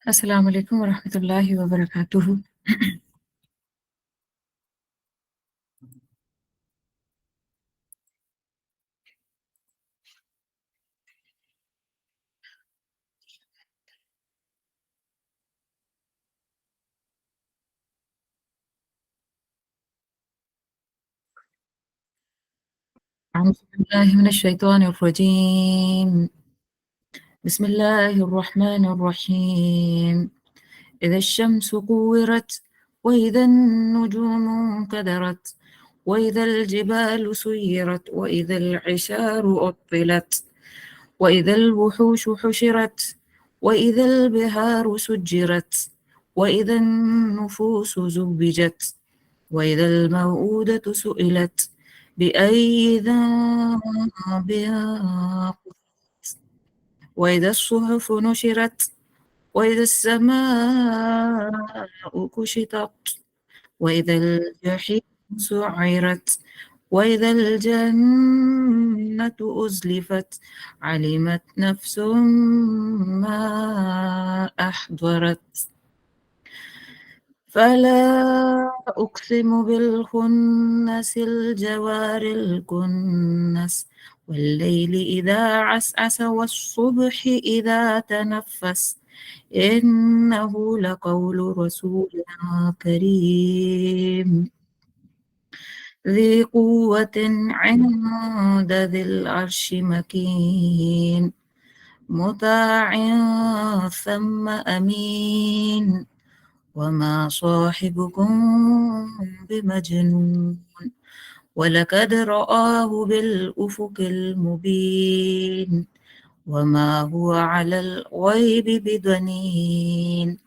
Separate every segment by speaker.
Speaker 1: السلام علیکم ورحمۃ اللہ وبرکاتہ۔ اعوذ باللہ من الشیطان الرجیم، بسم اللہ الرحمن الرحیم۔ اذا الشمس كورت واذا النجوم انكدرت واذا الجبال سيرت واذا العشار عطلت واذا الوحوش حشرت واذا البحار سجرت واذا النفوس زوجت واذا الموءودة سئلت بأي ذنب وإذا الصحف نشرت وإذا السماء كشطت وإذا الجحيم سعرت وإذا الجنة أزلفت علمت نفس ما أحضرت فلا أقسم بالخنس الجوار الكنس والليل إذا عسعس والصبح إذا تنفس إنه لقول رسول كريم ذي قوة عند ذي العرش مكين مطاع ثم أمين وما صاحبكم بمجنون ولقد رآه بالأفق المبين وما هو على الغيب بضنين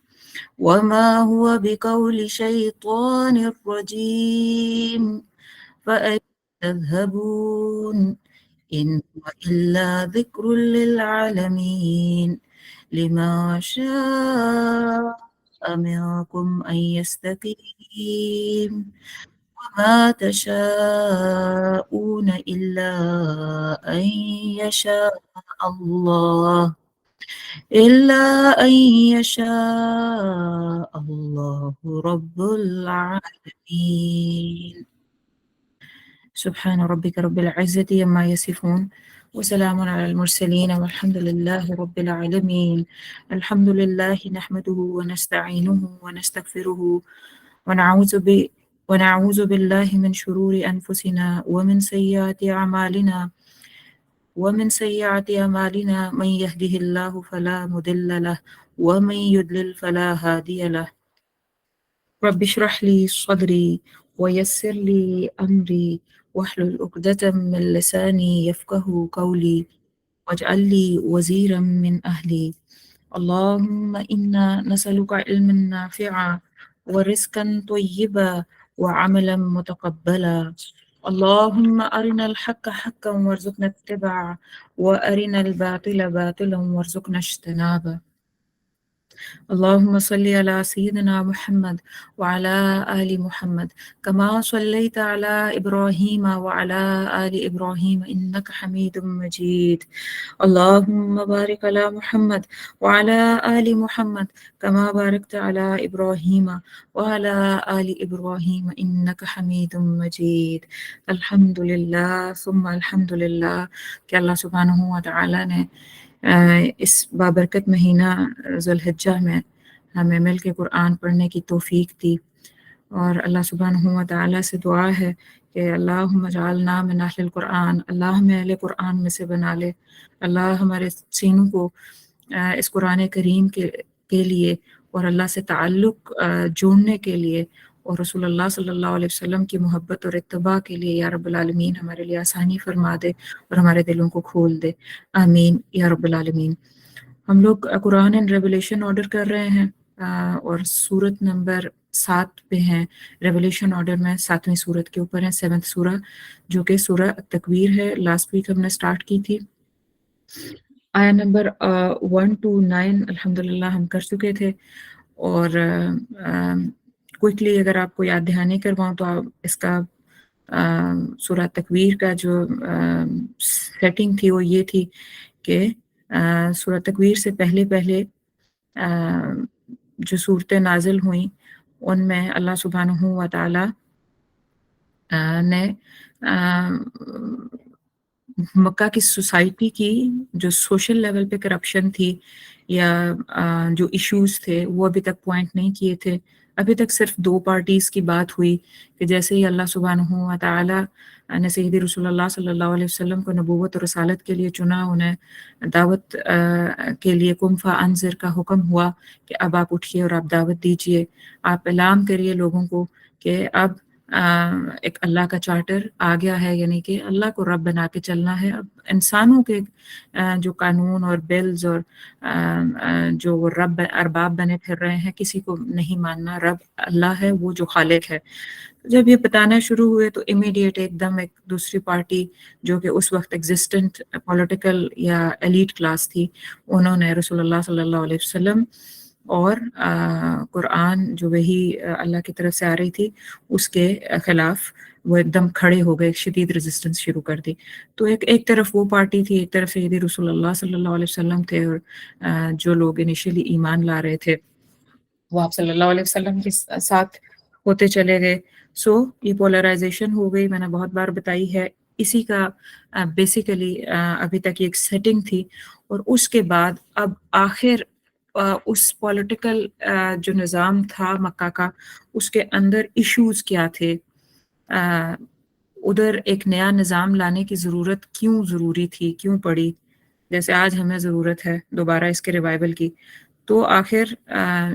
Speaker 1: وما هو بقول شيطان رجيم فأين تذهبون إن هو إلا ذكر للعالمين لمن شاء منكم أن يستقيم وما تشاءون إلا أن يشاء الله رب العالمين سبحان ربك رب العزة عما يصفون وسلام على المرسلين والحمد لله رب العالمين. الحمد لله نحمده ونستعينه ونستغفره ونعوذ بالله من شرور أنفسنا ومن سيئات أعمالنا من يهده الله فلا مضل له ومن يضلل فلا هادي له. رب اشرح لي صدري ويسر لي أمري واحلل عقدة من لساني يفقه قولي واجعل لي وزيرا من أهلي. اللهم إنا نسألك علما نافعا ورزقا طيبا وعملا متقبلا. اللهم أرنا الحق حقا وارزقنا اتباعه وأرنا الباطل باطلا وارزقنا اجتنابه. اللهم صل على سيدنا محمد وعلى آل محمد كما صليت على إبراهيم وعلى آل إبراهيم إنك حميد مجيد. اللهم بارك على محمد وعلى آل محمد كما باركت على إبراهيم وعلى آل إبراهيم إنك حميد مجيد. الحمد للہ ثم الحمد للہ کہ اللہ سبحانہ و تعالیٰ نے اس بابرکت مہینہ ذوالحجہ میں ہمیں مل کے قرآن پڑھنے کی توفیق دی، اور اللہ سبحانہ و تعالیٰ سے دعا ہے کہ اللہم اجعلنا من اہل القرآن، اللہ ہمیں اہل قرآن میں سے بنا لے، اللہ ہمارے سینوں کو اس قرآن کریم کے لیے اور اللہ سے تعلق جوڑنے کے لیے اور رسول اللہ صلی اللہ علیہ وسلم کی محبت اور اتباع کے لیے یا رب العالمین ہمارے لیے آسانی فرما دے اور ہمارے دلوں کو کھول دے، آمین یا رب العالمین۔ ہم لوگ قرآن اینڈ ریولیشن آرڈر کر رہے ہیں اور سورت نمبر 7 پہ ہیں، ریولیشن آرڈر میں 7ویں سورت کے اوپر ہیں، 7th سورہ جو کہ سورہ تکویر ہے۔ لاسٹ ویک ہم نے سٹارٹ کی تھی، آیا نمبر 1 to 9 الحمدللہ ہم کر چکے تھے، اور کوئکلی اگر آپ کو یاد دہانی کرواؤں تو آپ اس کا سورہ تکویر کا جو سیٹنگ تھی وہ یہ تھی کہ سورہ تکویر سے پہلے جو صورتیں نازل ہوئیں ان میں اللہ سبحانہ و تعالی نے مکہ کی سوسائٹی کی جو سوشل لیول پہ کرپشن تھی یا جو ایشوز تھے وہ ابھی تک پوائنٹ نہیں کیے تھے. ابھی تک صرف 2 پارٹیز کی بات ہوئی کہ جیسے ہی اللہ سبحانہ و تعالی نے سیدی رسول اللہ صلی اللہ علیہ وسلم کو نبوت اور رسالت کے لیے چنا، انہیں دعوت کے لیے قم فانذر کا حکم ہوا کہ اب آپ اٹھیے اور آپ دعوت دیجئے، آپ اعلان کریے لوگوں کو کہ اب ایک اللہ کا چارٹر آ گیا ہے، یعنی کہ اللہ کو رب بنا کے چلنا ہے. اب انسانوں کے جو قانون اور بلز اور جو وہ رب ارباب بنے پھر رہے ہیں کسی کو نہیں ماننا. رب اللہ ہے، وہ جو خالق ہے. جب یہ بتانا شروع ہوئے تو امیڈیٹ ایک دم ایک دوسری پارٹی جو کہ اس وقت ایگزسٹنٹ پولیٹیکل یا ایلیٹ کلاس تھی، انہوں نے رسول اللہ صلی اللہ علیہ وسلم اور قرآن جو وہی اللہ کی طرف سے آ رہی تھی اس کے خلاف وہ ایک دم کھڑے ہو گئے، شدید ریزسٹنس شروع کر دی. تو ایک طرف وہ پارٹی تھی، ایک طرف سیدی رسول اللہ صلی اللہ علیہ وسلم تھے، اور جو لوگ انیشلی ایمان لا رہے تھے وہ آپ صلی اللہ علیہ وسلم کے ساتھ ہوتے چلے گئے. سو یہ پولرائزیشن ہو گئی، میں نے بہت بار بتائی ہے. اسی کا بیسیکلی ابھی تک یہ ایک سیٹنگ تھی، اور اس کے بعد اب آخر اس پولیٹیکل جو نظام تھا مکہ کا اس کے اندر ایشوز کیا تھے، ادھر ایک نیا نظام لانے کی ضرورت کیوں ضروری تھی، کیوں پڑی، جیسے آج ہمیں ضرورت ہے دوبارہ اس کے ریوائول کی. تو آخر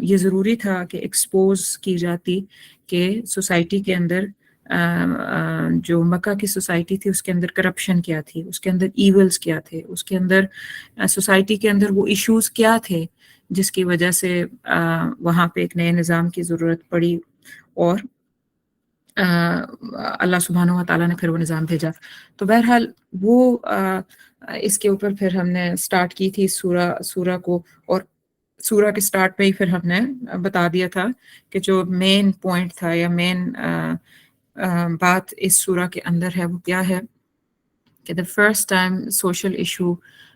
Speaker 1: یہ ضروری تھا کہ ایکسپوز کی جاتی کہ سوسائٹی کے اندر جو مکہ کی سوسائٹی تھی اس کے اندر کرپشن کیا تھی، اس کے اندر ایولز کیا تھے، اس کے اندر سوسائٹی کے اندر وہ ایشوز کیا تھے جس کی وجہ سے وہاں پہ ایک نئے نظام کی ضرورت پڑی، اور اللہ سبحانہ و تعالیٰ نے پھر وہ نظام بھیجا. تو بہرحال وہ اس کے اوپر پھر ہم نے سٹارٹ کی تھی سورہ کو، اور سورہ کے سٹارٹ پہ ہی پھر ہم نے بتا دیا تھا کہ جو مین پوائنٹ تھا یا مین بات اس سورہ کے اندر ہے وہ کیا ہے کہ the first time social issue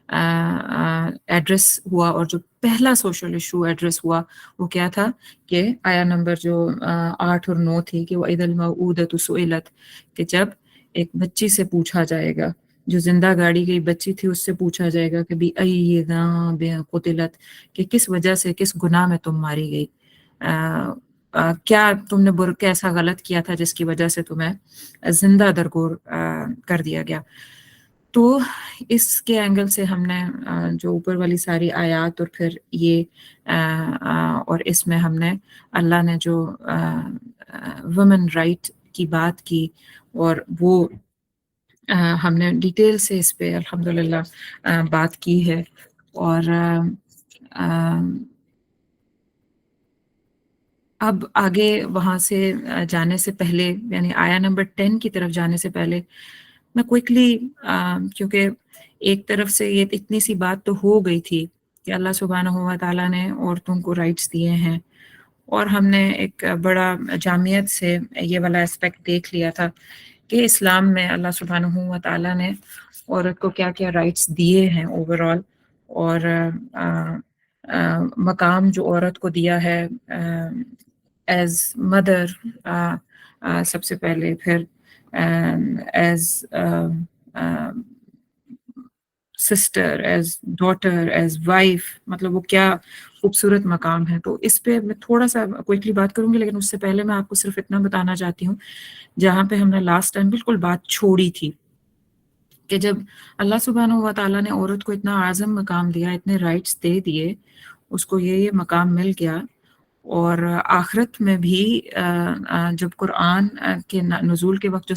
Speaker 1: address ہوا، اور جو پہلا سوشل ایشو ایڈریس ہوا وہ کیا تھا کہ آیا نمبر جو 8 اور 9 تھی کہ وَإِذَا الْمَوْءُودَةُ سُئِلَتْ، کہ جب ایک بچی سے پوچھا جائے گا، جو زندہ گاڑی گئی بچی تھی اس سے پوچھا جائے گا کہ بِأَيِّ ذَنبٍ قُتِلَتْ، کہ کس وجہ سے، کس گناہ میں تم ماری گئی، کیا تم نے کیسا غلط کیا تھا جس کی وجہ سے تمہیں زندہ درگور کر دیا گیا. تو اس کے اینگل سے ہم نے جو اوپر والی ساری آیات اور پھر یہ اور اس میں ہم نے اللہ نے جو وومن رائٹ کی بات کی، اور وہ ہم نے ڈیٹیل سے اس پہ الحمدللہ بات کی ہے. اور اب آگے وہاں سے جانے سے پہلے، یعنی آیا نمبر 10 کی طرف جانے سے پہلے میں کوئکلی، کیونکہ ایک طرف سے یہ اتنی سی بات تو ہو گئی تھی کہ اللہ سبحانہ و تعالیٰ نے عورتوں کو رائٹس دیے ہیں، اور ہم نے ایک بڑا جامعیت سے یہ والا اسپیکٹ دیکھ لیا تھا کہ اسلام میں اللہ سبحانہ و تعالیٰ نے عورت کو کیا کیا رائٹس دیے ہیں اوور آل، اور مقام جو عورت کو دیا ہے ایز مدر سب سے پہلے، پھر as sister, as daughter, as wife, مطلب وہ کیا خوبصورت مقام ہے. تو اس پہ میں تھوڑا سا کوئکلی بات کروں گی، لیکن اس سے پہلے میں آپ کو صرف اتنا بتانا چاہتی ہوں جہاں پہ ہم نے لاسٹ ٹائم بالکل بات چھوڑی تھی کہ جب اللہ سبحانہ و تعالیٰ نے عورت کو اتنا اعظم مقام دیا، اتنے رائٹس دے دیے، اس کو یہ مقام مل گیا، اور آخرت میں بھی جب قرآن کے نزول کے وقت جو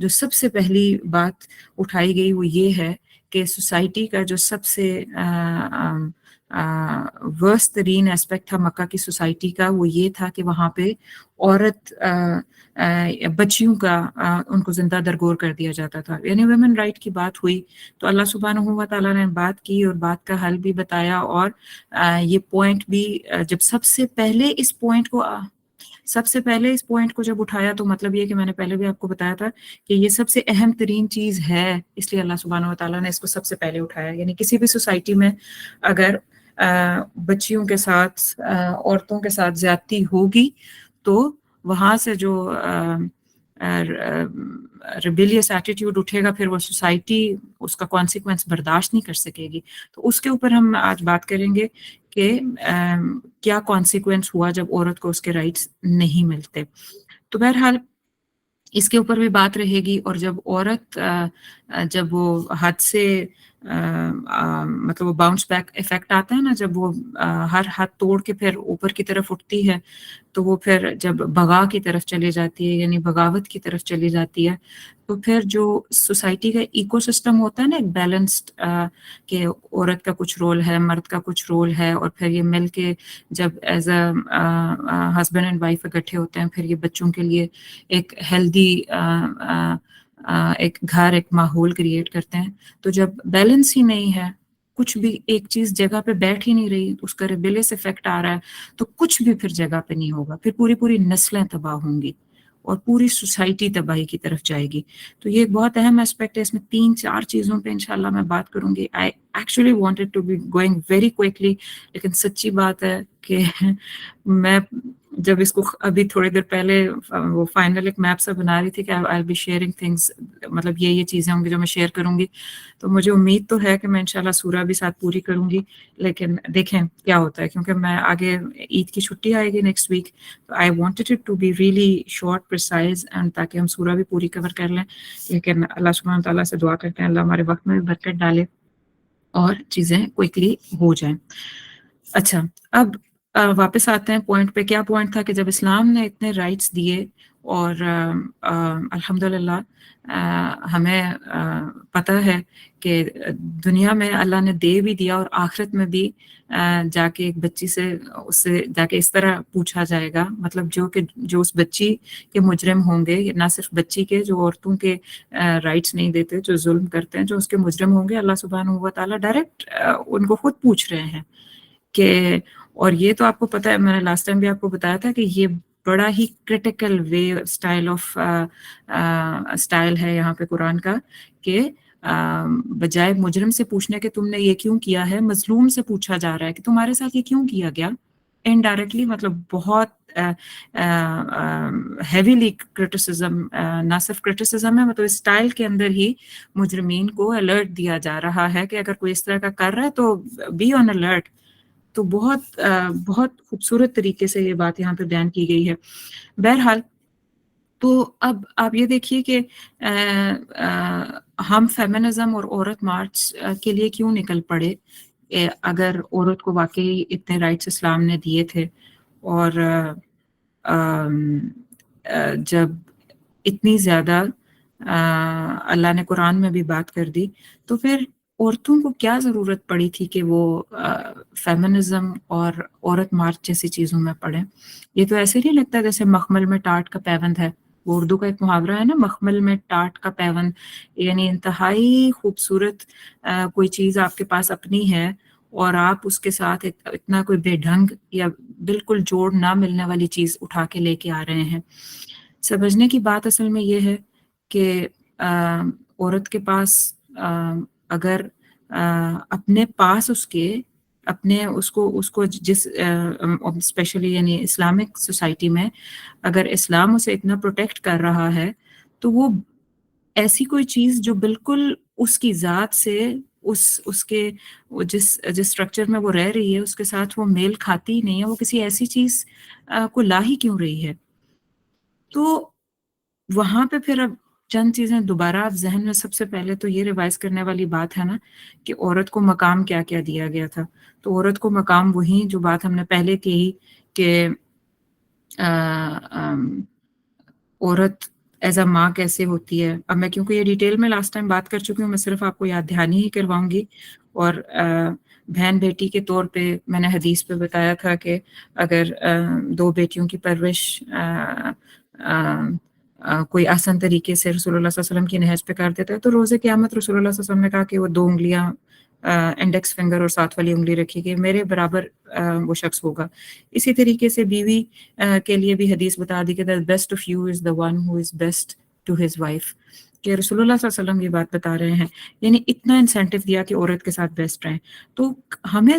Speaker 1: سب سے پہلی بات اٹھائی گئی وہ یہ ہے کہ سوسائٹی کا جو سب سے ورسٹ ترین ایسپیکٹ تھا مکہ کی سوسائٹی کا، وہ یہ تھا کہ وہاں پہ عورت بچیوں کا ان کو زندہ درگور کر دیا جاتا تھا. یعنی ویمن رائٹ کی بات ہوئی تو اللہ سبحانہ و تعالیٰ نے بات کی اور بات کا حل بھی بتایا، اور یہ پوائنٹ بھی جب سب سے پہلے اس پوائنٹ کو جب اٹھایا تو مطلب یہ کہ میں نے پہلے بھی آپ کو بتایا تھا کہ یہ سب سے اہم ترین چیز ہے، اس لیے اللہ سبحانہ و تعالیٰ نے اس کو سب سے پہلے اٹھایا. یعنی کسی بھی سوسائٹی میں اگر بچیوں کے ساتھ عورتوں کے ساتھ زیادتی ہوگی تو وہاں سے جو ریبیلیس ایٹیٹیوڈ اٹھے گا، پھر وہ سوسائٹی اس کا کانسیکوینس برداشت نہیں کر سکے گی. تو اس کے اوپر ہم آج بات کریں گے کہ کیا کانسیکوینس ہوا جب عورت کو اس کے رائٹس نہیں ملتے. تو بہرحال اس کے اوپر بھی بات رہے گی. اور جب عورت جب وہ حد سے مطلب وہ باؤنس بیک افیکٹ آتا ہے نا، جب وہ ہر حد توڑ کے پھر اوپر کی طرف اٹھتی ہے، تو وہ پھر جب بغا کی طرف چلی جاتی ہے، یعنی بغاوت کی طرف چلی جاتی ہے، تو پھر جو سوسائٹی کا ایکو سسٹم ہوتا ہے نا، ایک بیلنسڈ، کہ عورت کا کچھ رول ہے، مرد کا کچھ رول ہے، اور پھر یہ مل کے جب as a husband and wife اکٹھے ہوتے ہیں، پھر یہ بچوں کے لیے ایک ہیلدی ایک گھر، ایک ماحول کریٹ کرتے ہیں. تو جب بیلنس ہی نہیں ہے، کچھ بھی ایک چیز جگہ پہ بیٹھ ہی نہیں رہی، اس کا ریبیلیس افیکٹ آ رہا ہے، تو کچھ بھی پھر جگہ پہ نہیں ہوگا. پھر پوری نسلیں تباہ ہوں گی اور پوری سوسائٹی تباہی کی طرف جائے گی. تو یہ ایک بہت اہم اسپیکٹ ہے. اس میں 3-4 چیزوں پہ انشاءاللہ میں بات کروں گی. I actually wanted to be going very quickly, لیکن سچی بات ہے کہ میں جب اس کو ابھی تھوڑی دیر پہلے وہ فائنل ایک میپ سا بنا رہی تھی کہ آئی بی شیئرنگ تھنگس، مطلب یہ چیزیں ہوں گی جو میں شیئر کروں گی، تو مجھے امید تو ہے کہ میں انشاءاللہ سورہ بھی ساتھ پوری کروں گی. لیکن دیکھیں کیا ہوتا ہے، کیونکہ میں آگے عید کی چھٹی آئے گی نیکسٹ ویک، تو I wanted it to be really short precise, and تاکہ ہم سورہ بھی پوری کور کر لیں. لیکن اللہ سبحانہ تعالیٰ سے دعا کرتے ہیں اللہ ہمارے وقت میں بھی برکت ڈالے اور چیزیں کوئکلی ہو جائیں. اچھا، اب واپس آتے ہیں پوائنٹ پہ. کیا پوائنٹ تھا کہ جب اسلام نے اتنے رائٹس دیے، اور الحمدللہ ہمیں پتہ ہے کہ دنیا میں اللہ نے دے بھی دیا، اور آخرت میں بھی جا کے ایک بچی سے اس سے جا کے اس طرح پوچھا جائے گا، مطلب جو اس بچی کے مجرم ہوں گے، نہ صرف بچی کے، جو عورتوں کے رائٹس نہیں دیتے، جو ظلم کرتے ہیں، جو اس کے مجرم ہوں گے، اللہ سبحانہ و تعالیٰ ڈائریکٹ ان کو خود پوچھ رہے ہیں کہ. اور یہ تو آپ کو پتہ ہے، میں نے لاسٹ ٹائم بھی آپ کو بتایا تھا کہ یہ بڑا ہی کرٹیکل وے اسٹائل ہے یہاں پہ قرآن کا، کہ بجائے مجرم سے پوچھنے کہ تم نے یہ کیوں کیا ہے، مظلوم سے پوچھا جا رہا ہے کہ تمہارے ساتھ یہ کیوں کیا گیا. انڈائریکٹلی، مطلب بہت ہیویلی کرٹیسزم، نہ صرف کرٹیسزم ہے، مطلب اسٹائل کے اندر ہی مجرمین کو الرٹ دیا جا رہا ہے کہ اگر کوئی اس طرح کا کر رہا ہے تو بی آن الرٹ. تو بہت خوبصورت طریقے سے یہ بات یہاں پہ بیان کی گئی ہے. بہرحال تو اب آپ یہ دیکھیے کہ ہم فیمنزم اور عورت مارچ کے لیے کیوں نکل پڑے، اگر عورت کو واقعی اتنے رائٹس اسلام نے دیے تھے، اور جب اتنی زیادہ اللہ نے قرآن میں بھی بات کر دی، تو پھر عورتوں کو کیا ضرورت پڑی تھی کہ وہ فیمنزم اور عورت مارچ جیسی چیزوں میں پڑیں. یہ تو ایسے نہیں لگتا جیسے مخمل میں ٹاٹ کا پیوند ہے. وہ اردو کا ایک محاورہ ہے نا، مخمل میں ٹاٹ کا پیوند، یعنی انتہائی خوبصورت کوئی چیز آپ کے پاس اپنی ہے، اور آپ اس کے ساتھ اتنا کوئی بے ڈھنگ یا بالکل جوڑ نہ ملنے والی چیز اٹھا کے لے کے آ رہے ہیں. سمجھنے کی بات اصل میں یہ ہے کہ عورت کے پاس اگر اپنے پاس اس کو جس اسپیشلی یعنی اسلامک سوسائٹی میں اگر اسلام اسے اتنا پروٹیکٹ کر رہا ہے، تو وہ ایسی کوئی چیز جو بالکل اس کی ذات سے اس کے جس اسٹرکچر میں وہ رہ رہی ہے اس کے ساتھ وہ میل کھاتی ہی نہیں ہے، وہ کسی ایسی چیز کو لا ہی کیوں رہی ہے. تو وہاں پہ پھر اب چند چیزیں دوبارہ آپ ذہن میں سب سے پہلے تو یہ ریوائز کرنے والی بات ہے نا کہ عورت کو مقام کیا کیا دیا گیا تھا. تو عورت کو مقام وہی جو بات ہم نے پہلے کی کہ عورت ایز اے ماں کیسے ہوتی ہے. اب میں کیونکہ یہ ڈیٹیل میں لاسٹ ٹائم بات کر چکی ہوں، میں صرف آپ کو یاد دہانی ہی کرواؤں گی. اور بہن بیٹی کے طور پہ میں نے حدیث پہ بتایا تھا کہ اگر 2 بیٹیوں کی پرورش کوئی آسان طریقے سے رسول اللہ صلی اللہ علیہ وسلم کی نہج پہ کر دیتا ہے، تو روز قیامت رسول اللہ صلی اللہ علیہ وسلم نے کہا کہ وہ 2 انگلیاں انڈیکس فنگر اور 7 والی انگلی رکھے گی، میرے برابر وہ شخص ہوگا. اسی طریقے سے بیوی کے لیے بھی حدیث بتا دی کہ the best of you is the one who is best to his wife، کہ رسول اللہ صلی اللہ علیہ وسلم یہ بات بتا رہے ہیں. یعنی اتنا انسینٹیو دیا کہ عورت کے ساتھ بیسٹ رہیں. تو ہمیں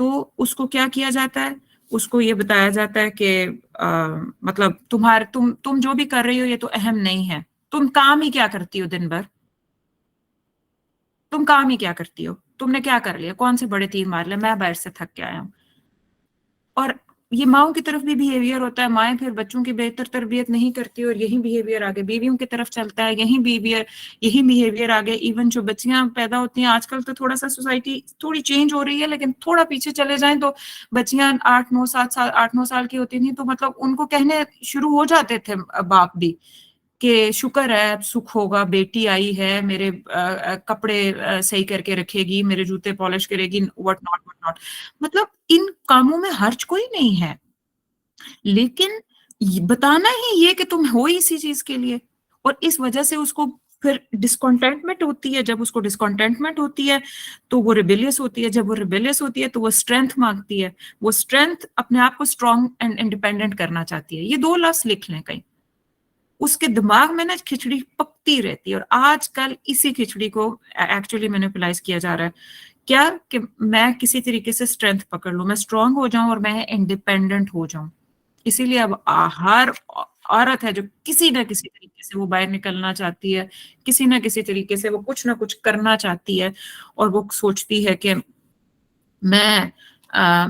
Speaker 1: تو اس کو کیا کیا جاتا ہے؟ اس کو یہ بتایا جاتا ہے کہ مطلب تم جو بھی کر رہی ہو یہ تو اہم نہیں ہے، تم کام ہی کیا کرتی ہو دن بھر، تم کام ہی کیا کرتی ہو، تم نے کیا کر لیا، کون سے بڑے تیر مار لے، میں باہر سے تھک کے آیا ہوں۔ اور یہ ماؤں کی طرف بھی بیہیویئر ہوتا ہے، مائیں پھر بچوں کی بہتر تربیت نہیں کرتی اور یہی بیہیویئر آگے بیویوں کی طرف چلتا ہے، یہی بیہیویئر آگے ایون جو بچیاں پیدا ہوتی ہیں آج کل تو تھوڑا سا سوسائٹی تھوڑی چینج ہو رہی ہے، لیکن تھوڑا پیچھے چلے جائیں تو بچیاں 8-9 سال کی ہوتی تھیں تو مطلب ان کو کہنے شروع ہو جاتے تھے باپ بھی کہ شکر ہے اب سکھ ہوگا، بیٹی آئی ہے، میرے کپڑے صحیح کر کے رکھے گی، میرے جوتے پالش کرے گی، وٹ ناٹ۔ مطلب ان کاموں میں حرج کوئی نہیں ہے، لیکن بتانا ہی یہ کہ تم ہو اسی چیز کے لیے، اور اس وجہ سے اس کو پھر ڈسکانٹینٹمنٹ ہوتی ہے، جب اس کو ڈسکانٹینٹمنٹ ہوتی ہے تو وہ ریبیلیس ہوتی ہے، جب وہ ریبیلیس ہوتی ہے تو وہ اسٹرینتھ مانگتی ہے، وہ اسٹرینتھ اپنے آپ کو اسٹرانگ اینڈ انڈیپینڈنٹ کرنا چاہتی ہے۔ یہ 2 لفظ لکھ لیں کہیں، اس کے دماغ میں نا کھچڑی پکتی رہتی ہے، اور آج کل اسی کھچڑی کو ایکچولی مینیپولائز کیا جا رہا ہے کیا کہ میں کسی طریقے سے اسٹرینتھ پکڑ لوں، میں اسٹرانگ ہو جاؤں اور میں انڈیپینڈنٹ ہو جاؤں۔ اسی لیے اب ہر عورت ہے جو کسی نہ کسی طریقے سے وہ باہر نکلنا چاہتی ہے، کسی نہ کسی طریقے سے وہ کچھ نہ کچھ کرنا چاہتی ہے، اور وہ سوچتی ہے کہ میں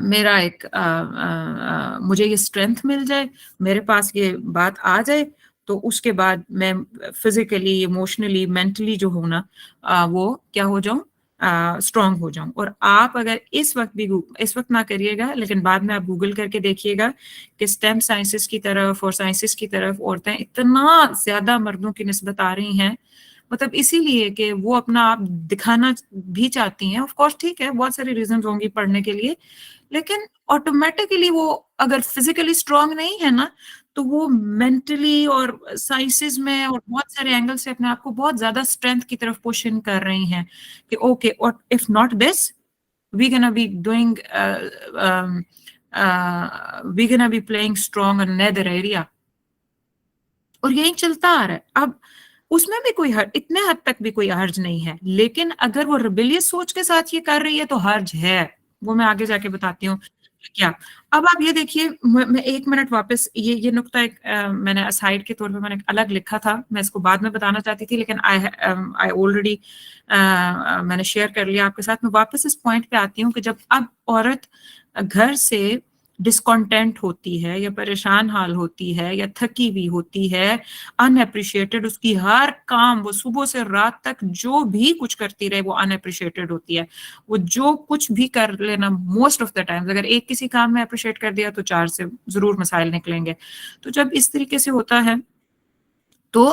Speaker 1: میرا ایک مجھے یہ اسٹرینتھ مل جائے، میرے پاس یہ بات آ جائے تو اس کے بعد میں فزیکلی ایموشنلی مینٹلی جو ہوں نا وہ کیا ہو جاؤں، اسٹرانگ ہو جاؤں۔ اور آپ اگر اس وقت نہ کریے گا، لیکن بعد میں آپ گوگل کر کے دیکھیے گا کہ اسٹیم سائنسز کی طرف اور سائنسز کی طرف عورتیں اتنا زیادہ مردوں کی نسبت آ رہی ہیں، مطلب اسی لیے کہ وہ اپنا آپ دکھانا بھی چاہتی ہیں۔ آف کورس ٹھیک ہے، بہت ساری ریزنز ہوں گی پڑھنے کے لیے، لیکن آٹومیٹیکلی وہ اگر فزیکلی اسٹرانگ نہیں ہے نا تو وہ مینٹلی اور سائنسز میں اور بہت سارے اینگل سے اپنے آپ کو بہت زیادہ اسٹرینتھ کی طرف پش ان کر رہی ہیں کہ اوکے، اور if not this we gonna be doing we gonna be playing strong in their area, اور یہی چلتا آ رہا ہے۔ اب اس میں بھی کوئی اتنے حد تک بھی کوئی حرج نہیں ہے، لیکن اگر وہ ریبیلیس سوچ کے ساتھ یہ کر رہی ہے تو حرج ہے، وہ میں آگے جا کے بتاتی ہوں کیا۔ اب آپ یہ دیکھیے، میں 1 منٹ واپس یہ نقطہ میں نے اسائڈ کے طور پہ میں نے الگ لکھا تھا، میں اس کو بعد میں بتانا چاہتی تھی لیکن آئی آلریڈی میں نے شیئر کر لیا آپ کے ساتھ۔ میں واپس اس پوائنٹ پہ آتی ہوں کہ جب اب عورت گھر سے ڈسکانٹینٹ ہوتی ہے یا پریشان حال ہوتی ہے یا تھکی ہوئی ہوتی ہے، ان اپریشیٹڈ، اس کی ہر کام وہ صبح سے رات تک جو بھی کچھ کرتی رہے وہ ان اپریشیٹڈ ہوتی ہے، وہ جو کچھ بھی کر لینا موسٹ آف دا ٹائم، اگر ایک کسی کام میں اپریشیٹ کر دیا تو 4 سے ضرور مسائل نکلیں گے۔ تو جب اس طریقے سے ہوتا ہے تو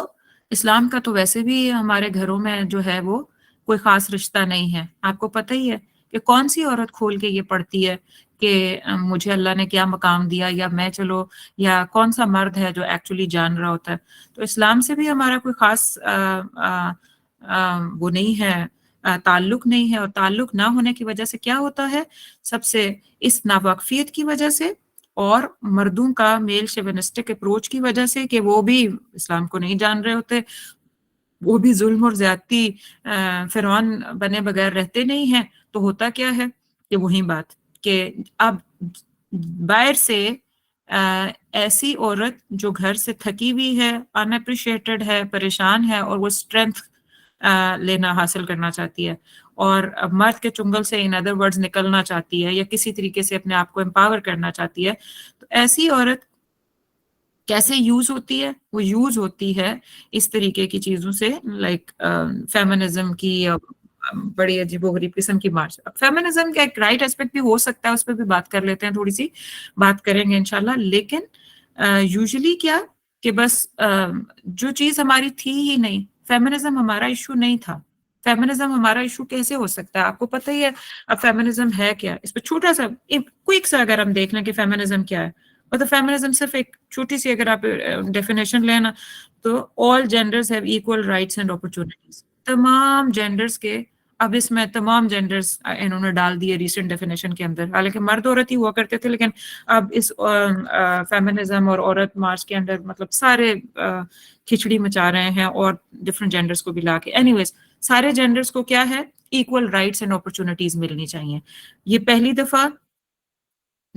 Speaker 1: اسلام کا تو ویسے بھی ہمارے گھروں میں جو ہے وہ کوئی خاص رشتہ نہیں ہے۔ آپ کو پتہ ہی ہے کہ کون سی عورت کھول کے یہ پڑھتی ہے کہ مجھے اللہ نے کیا مقام دیا، یا میں چلو، یا کون سا مرد ہے جو ایکچولی جان رہا ہوتا ہے۔ تو اسلام سے بھی ہمارا کوئی خاص وہ نہیں ہے، تعلق نہیں ہے، اور تعلق نہ ہونے کی وجہ سے کیا ہوتا ہے، سب سے اس ناواقفیت کی وجہ سے اور مردوں کا میل شیونسٹک اپروچ کی وجہ سے کہ وہ بھی اسلام کو نہیں جان رہے ہوتے، وہ بھی ظلم اور زیادتی فرعون بنے بغیر رہتے نہیں ہیں۔ تو ہوتا کیا ہے کہ وہی بات کہ اب باہر سے ایسی عورت جو گھر سے تھکی ہوئی ہے، ان اپریشیٹڈ ہے، پریشان ہے، اور وہ اسٹرینتھ لینا حاصل کرنا چاہتی ہے اور مرد کے چنگل سے ان ادر ورڈز نکلنا چاہتی ہے، یا کسی طریقے سے اپنے آپ کو امپاور کرنا چاہتی ہے، تو ایسی عورت کیسے یوز ہوتی ہے؟ وہ یوز ہوتی ہے اس طریقے کی چیزوں سے، لائک فیمنزم کی بڑی عجیب و غریب قسم کی مارچ۔ فیمنزم کا ایک رائٹ اسپیکٹ بھی ہو سکتا ہے، اس پہ بھی بات کر لیتے ہیں، تھوڑی سی بات کریں گے انشاءاللہ، لیکن یوزلی کیا کہ بس جو چیز ہماری تھی ہی نہیں، فیمنزم ہمارا ایشو نہیں تھا۔ فیمنزم ہمارا ایشو کیسے ہو سکتا ہے؟ آپ کو پتہ ہی ہے اب فیمنزم ہے کیا، اس پہ چھوٹا سا کوئک سا اگر ہم دیکھ لیں کہ فیمنزم کیا ہے، مطلب فیمنزم صرف ایک چھوٹی سی اگر آپ ڈیفینیشن لینا تو all genders have equal rights and opportunities, تمام جینڈرز کے، اب اس میں تمام جینڈرز انہوں نے ڈال دیے ریسنٹ ڈیفینیشن کے اندر، حالانکہ مرد عورت ہی ہوا کرتے تھے، لیکن اب اس فیمنزم اور عورت مارچ کے اندر مطلب سارے کھچڑی مچا رہے ہیں اور ڈفرینٹ جینڈرز کو بھی لا کے، اینی ویز سارے جینڈرز کو کیا ہے، ایکول رائٹس اینڈ اپرچونٹیز ملنی چاہیے۔ یہ پہلی دفعہ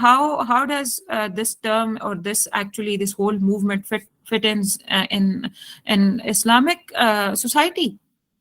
Speaker 1: how does this term or this whole movement fit in Islamic society?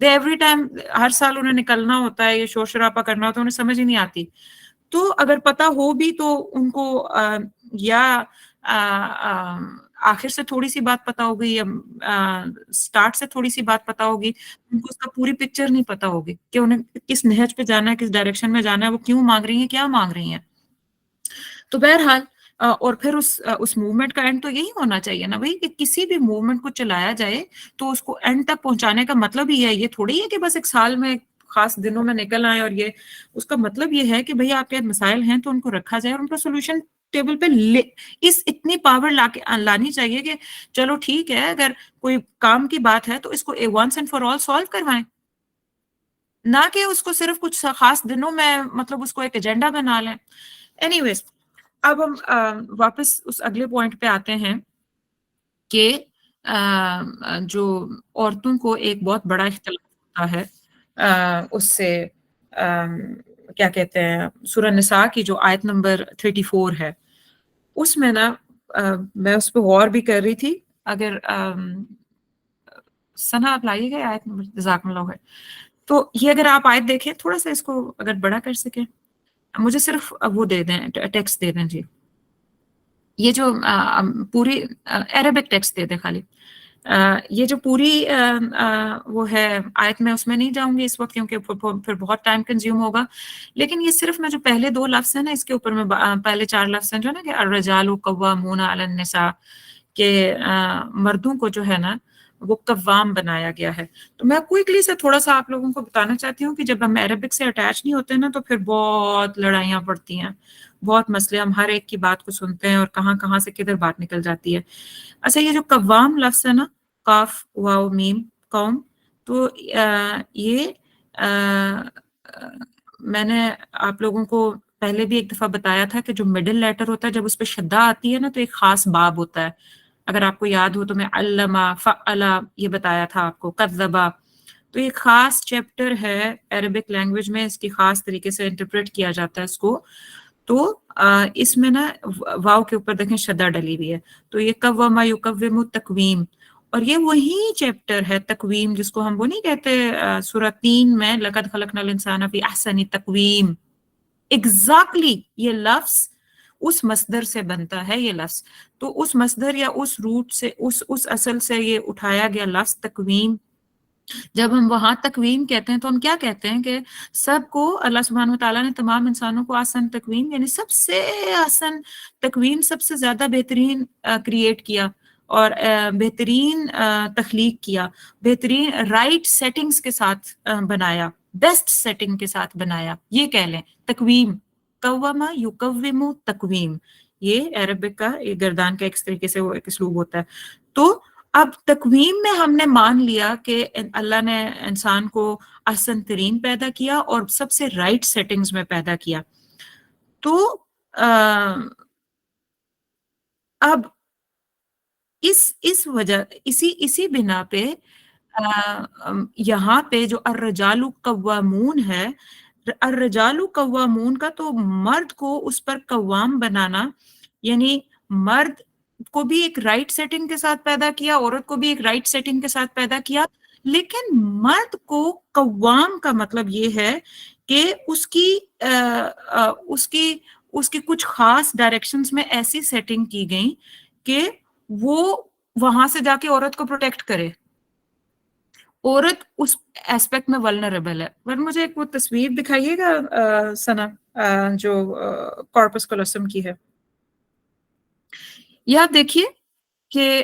Speaker 1: They every time, ہر سال انہیں نکلنا ہوتا ہے، یہ شور شرابہ کرنا ہوتا ہے، انہیں سمجھ ہی نہیں آتی. تو اگر پتا ہو بھی تو ان کو یا آخر سے تھوڑی سی بات پتا ہوگی یا سٹارٹ سے تھوڑی سی بات پتا ہوگی، ان کو اس کا پوری پکچر نہیں پتا ہوگی کہ انہیں کس نہج پہ جانا ہے، کس ڈائریکشن میں جانا ہے، وہ کیوں مانگ رہی ہیں، کیا مانگ رہی ہیں. تو بہرحال اور پھر اس موومنٹ کا اینڈ تو یہی ہونا چاہیے نا بھائی، کہ کسی بھی موومنٹ کو چلایا جائے تو اس کو اینڈ تک پہنچانے کا مطلب ہی ہے، یہ تھوڑی ہے کہ بس ایک سال میں خاص دنوں میں نکل آئے. اور یہ اس کا مطلب یہ ہے کہ بھئی آپ کے مسائل ہیں تو ان کو رکھا جائے اور ان کا سولوشن ٹیبل پہ اس اتنی پاور لانی چاہیے کہ چلو ٹھیک ہے، اگر کوئی کام کی بات ہے تو اس کو once and for all solve کروائیں، نہ کہ اس کو صرف کچھ خاص دنوں میں مطلب اس کو ایک ایجنڈا بنا لیں. اینی ویز، اب ہم واپس اس اگلے پوائنٹ پہ آتے ہیں کہ جو عورتوں کو ایک بہت بڑا اختلاف ہوتا ہے اس سے کیا کہتے ہیں، سورہ نساء کی جو آیت نمبر 34 ہے، اس میں نا میں اس پہ غور بھی کر رہی تھی. اگر سنا آپ لائیے گئے آیت نمبر، جزاک اللہ ہے. تو یہ اگر آپ آیت دیکھیں تھوڑا سا، اس کو اگر بڑا کر سکیں، مجھے صرف وہ دے دیں، ٹیکسٹ دے دیں. جی، یہ جو پوری عربک ٹیکسٹ دے دیں خالی. یہ جو پوری وہ ہے آیت، میں اس میں نہیں جاؤں گی اس وقت کیونکہ پھر بہت ٹائم کنزیوم ہوگا. لیکن یہ صرف میں جو پہلے 2 لفظ ہیں نا، اس کے اوپر میں پہلے 4 لفظ ہیں جو نا کہ الرجال قوامون علی النساء، کہ مردوں کو جو ہے نا وہ قوام بنایا گیا ہے. تو میں کوئکلی سے تھوڑا سا آپ لوگوں کو بتانا چاہتی ہوں کہ جب ہم عربک سے اٹیچ نہیں ہوتے نا تو پھر بہت لڑائیاں پڑتی ہیں، بہت مسئلے، ہم ہر ایک کی بات کو سنتے ہیں اور کہاں کہاں سے کدھر بات نکل جاتی ہے. اچھا، یہ جو قوام لفظ ہے نا، قاف واو میم قوم، تو یہ میں نے آپ لوگوں کو پہلے بھی ایک دفعہ بتایا تھا کہ جو مڈل لیٹر ہوتا ہے جب اس پہ شدہ آتی ہے نا تو ایک خاص باب ہوتا ہے. اگر آپ کو یاد ہو تو میں علمہ فعلا یہ بتایا تھا آپ کو، کذبا. تو یہ خاص چیپٹر ہے عربک لینگویج میں، اس کی خاص طریقے سے انٹرپریٹ کیا جاتا ہے اس کو. تو اس میں نا واو کے اوپر دیکھیں شدہ ڈلی ہوئی ہے، تو یہ قوما یقوم تقویم. اور یہ وہی چیپٹر ہے تقویم جس کو ہم وہ نہیں کہتے سورہ 3 میں لقد خلقنا الانسان فی احسن تقویم. ایگزیکٹلی یہ لفظ اس مصدر سے بنتا ہے، یہ لفظ تو اس مصدر یا اس روٹ سے، اس اصل سے یہ اٹھایا گیا لفظ تقویم. جب ہم وہاں تقویم کہتے ہیں تو ہم کیا کہتے ہیں کہ سب کو اللہ سبحانہ و تعالیٰ نے تمام انسانوں کو آسن تقویم، یعنی سب سے آسن تقویم، سب سے زیادہ بہترین کریٹ کیا اور بہترین تخلیق کیا، بہترین رائٹ سیٹنگز کے ساتھ بنایا، بیسٹ سیٹنگ کے ساتھ بنایا، یہ کہہ لیں تقویم. قوما یقوم تقویم، یہ عربک کا یہ گردان کا ایک طریقے سے وہ ایک اسلوب ہوتا ہے. تو اب تقویم میں ہم نے مان لیا کہ اللہ نے انسان کو احسن ترین پیدا کیا اور سب سے رائٹ سیٹنگز میں پیدا کیا. تو اب اس وجہ اسی بنا پہ یہاں پہ جو الرجال قوامون ہے، الرجال قوامون کا تو مرد کو اس پر قوام بنانا، یعنی مرد کو بھی ایک رائٹ سیٹنگ کے ساتھ پیدا کیا، عورت کو بھی ایک رائٹ سیٹنگ کے ساتھ پیدا کیا. لیکن مرد کو قوام کا مطلب یہ ہے کہ اس کی کچھ خاص ڈائریکشنز میں ایسی سیٹنگ کی گئی کہ وہ وہاں سے جا کے عورت کو پروٹیکٹ کرے. عورت اس ایسپیکٹ میں ولنریبل ہے. پر مجھے ایک وہ تصویر دکھائیے گا سنا جو کارپس کولوسم کی ہے. یہ آپ دیکھیے کہ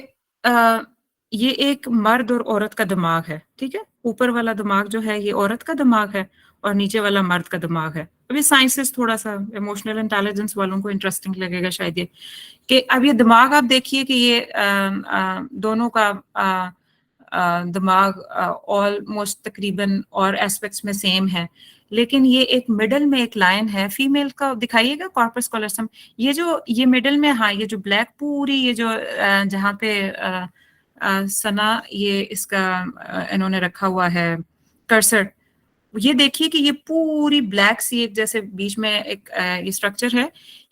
Speaker 1: یہ ایک مرد اور عورت کا دماغ ہے، ٹھیک ہے. اوپر والا دماغ جو ہے یہ عورت کا دماغ ہے اور نیچے والا مرد کا دماغ ہے. ابھی سائنسز تھوڑا سا ایموشنل انٹیلیجنس والوں کو انٹرسٹنگ لگے گا شاید یہ، کہ اب یہ دماغ آپ دیکھیے کہ یہ دونوں کا دماغ آلموسٹ تقریباً اور ایسپیکٹس میں سیم ہے، لیکن یہ ایک مڈل میں ایک لائن ہے فیمیل کا. دکھائیے گا کارپس کولوسم، یہ مڈل میں، ہاں یہ جو بلیک پوری یہ جو جہاں پہ سنا یہ اس کا انہوں نے رکھا ہوا ہے کرسر، یہ دیکھیے کہ یہ پوری بلیک سی ایک جیسے بیچ میں ایک یہ اسٹرکچر ہے،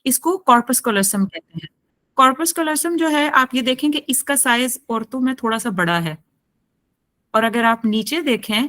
Speaker 1: اس کو کارپس کولوسم کہتے ہیں. کارپس کولوسم جو ہے آپ یہ دیکھیں کہ اس کا سائز عورتوں میں تھوڑا سا بڑا ہے، اور اگر آپ نیچے دیکھیں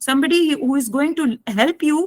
Speaker 1: somebody who is going to help you,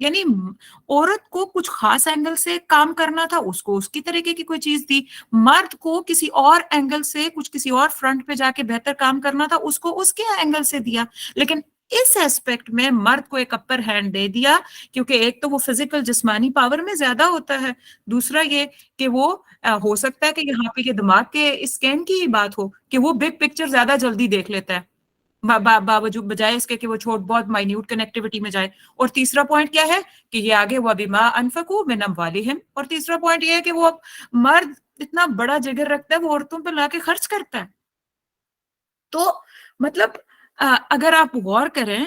Speaker 1: یعنی عورت کو کچھ خاص اینگل سے کام کرنا تھا، اس کو اس کی طریقے کی کوئی چیز دی، مرد کو کسی اور اینگل سے کچھ کسی اور فرنٹ پہ جا کے بہتر کام کرنا تھا، اس کو اس کے اینگل سے دیا. لیکن اس ایسپیکٹ میں مرد کو ایک اپر ہینڈ دے دیا، کیونکہ ایک تو وہ فزیکل جسمانی پاور میں زیادہ ہوتا ہے، دوسرا یہ کہ وہ ہو سکتا ہے کہ یہاں پہ یہ دماغ کے اسکین کی ہی بات ہو کہ وہ بگ پکچر زیادہ جلدی دیکھ لیتا ہے باوجود بجائے اس کے کہ وہ چھوٹ بہت مائنیوٹ کنیکٹیوٹی میں جائے. اور تیسرا پوائنٹ کیا ہے کہ یہ آگے وہ بما انفقوا من اموالہم، اور تیسرا پوائنٹ یہ ہے کہ وہ مرد اتنا بڑا جگر رکھتا ہے، وہ عورتوں پہ لا کے خرچ کرتا ہے. تو مطلب اگر آپ غور کریں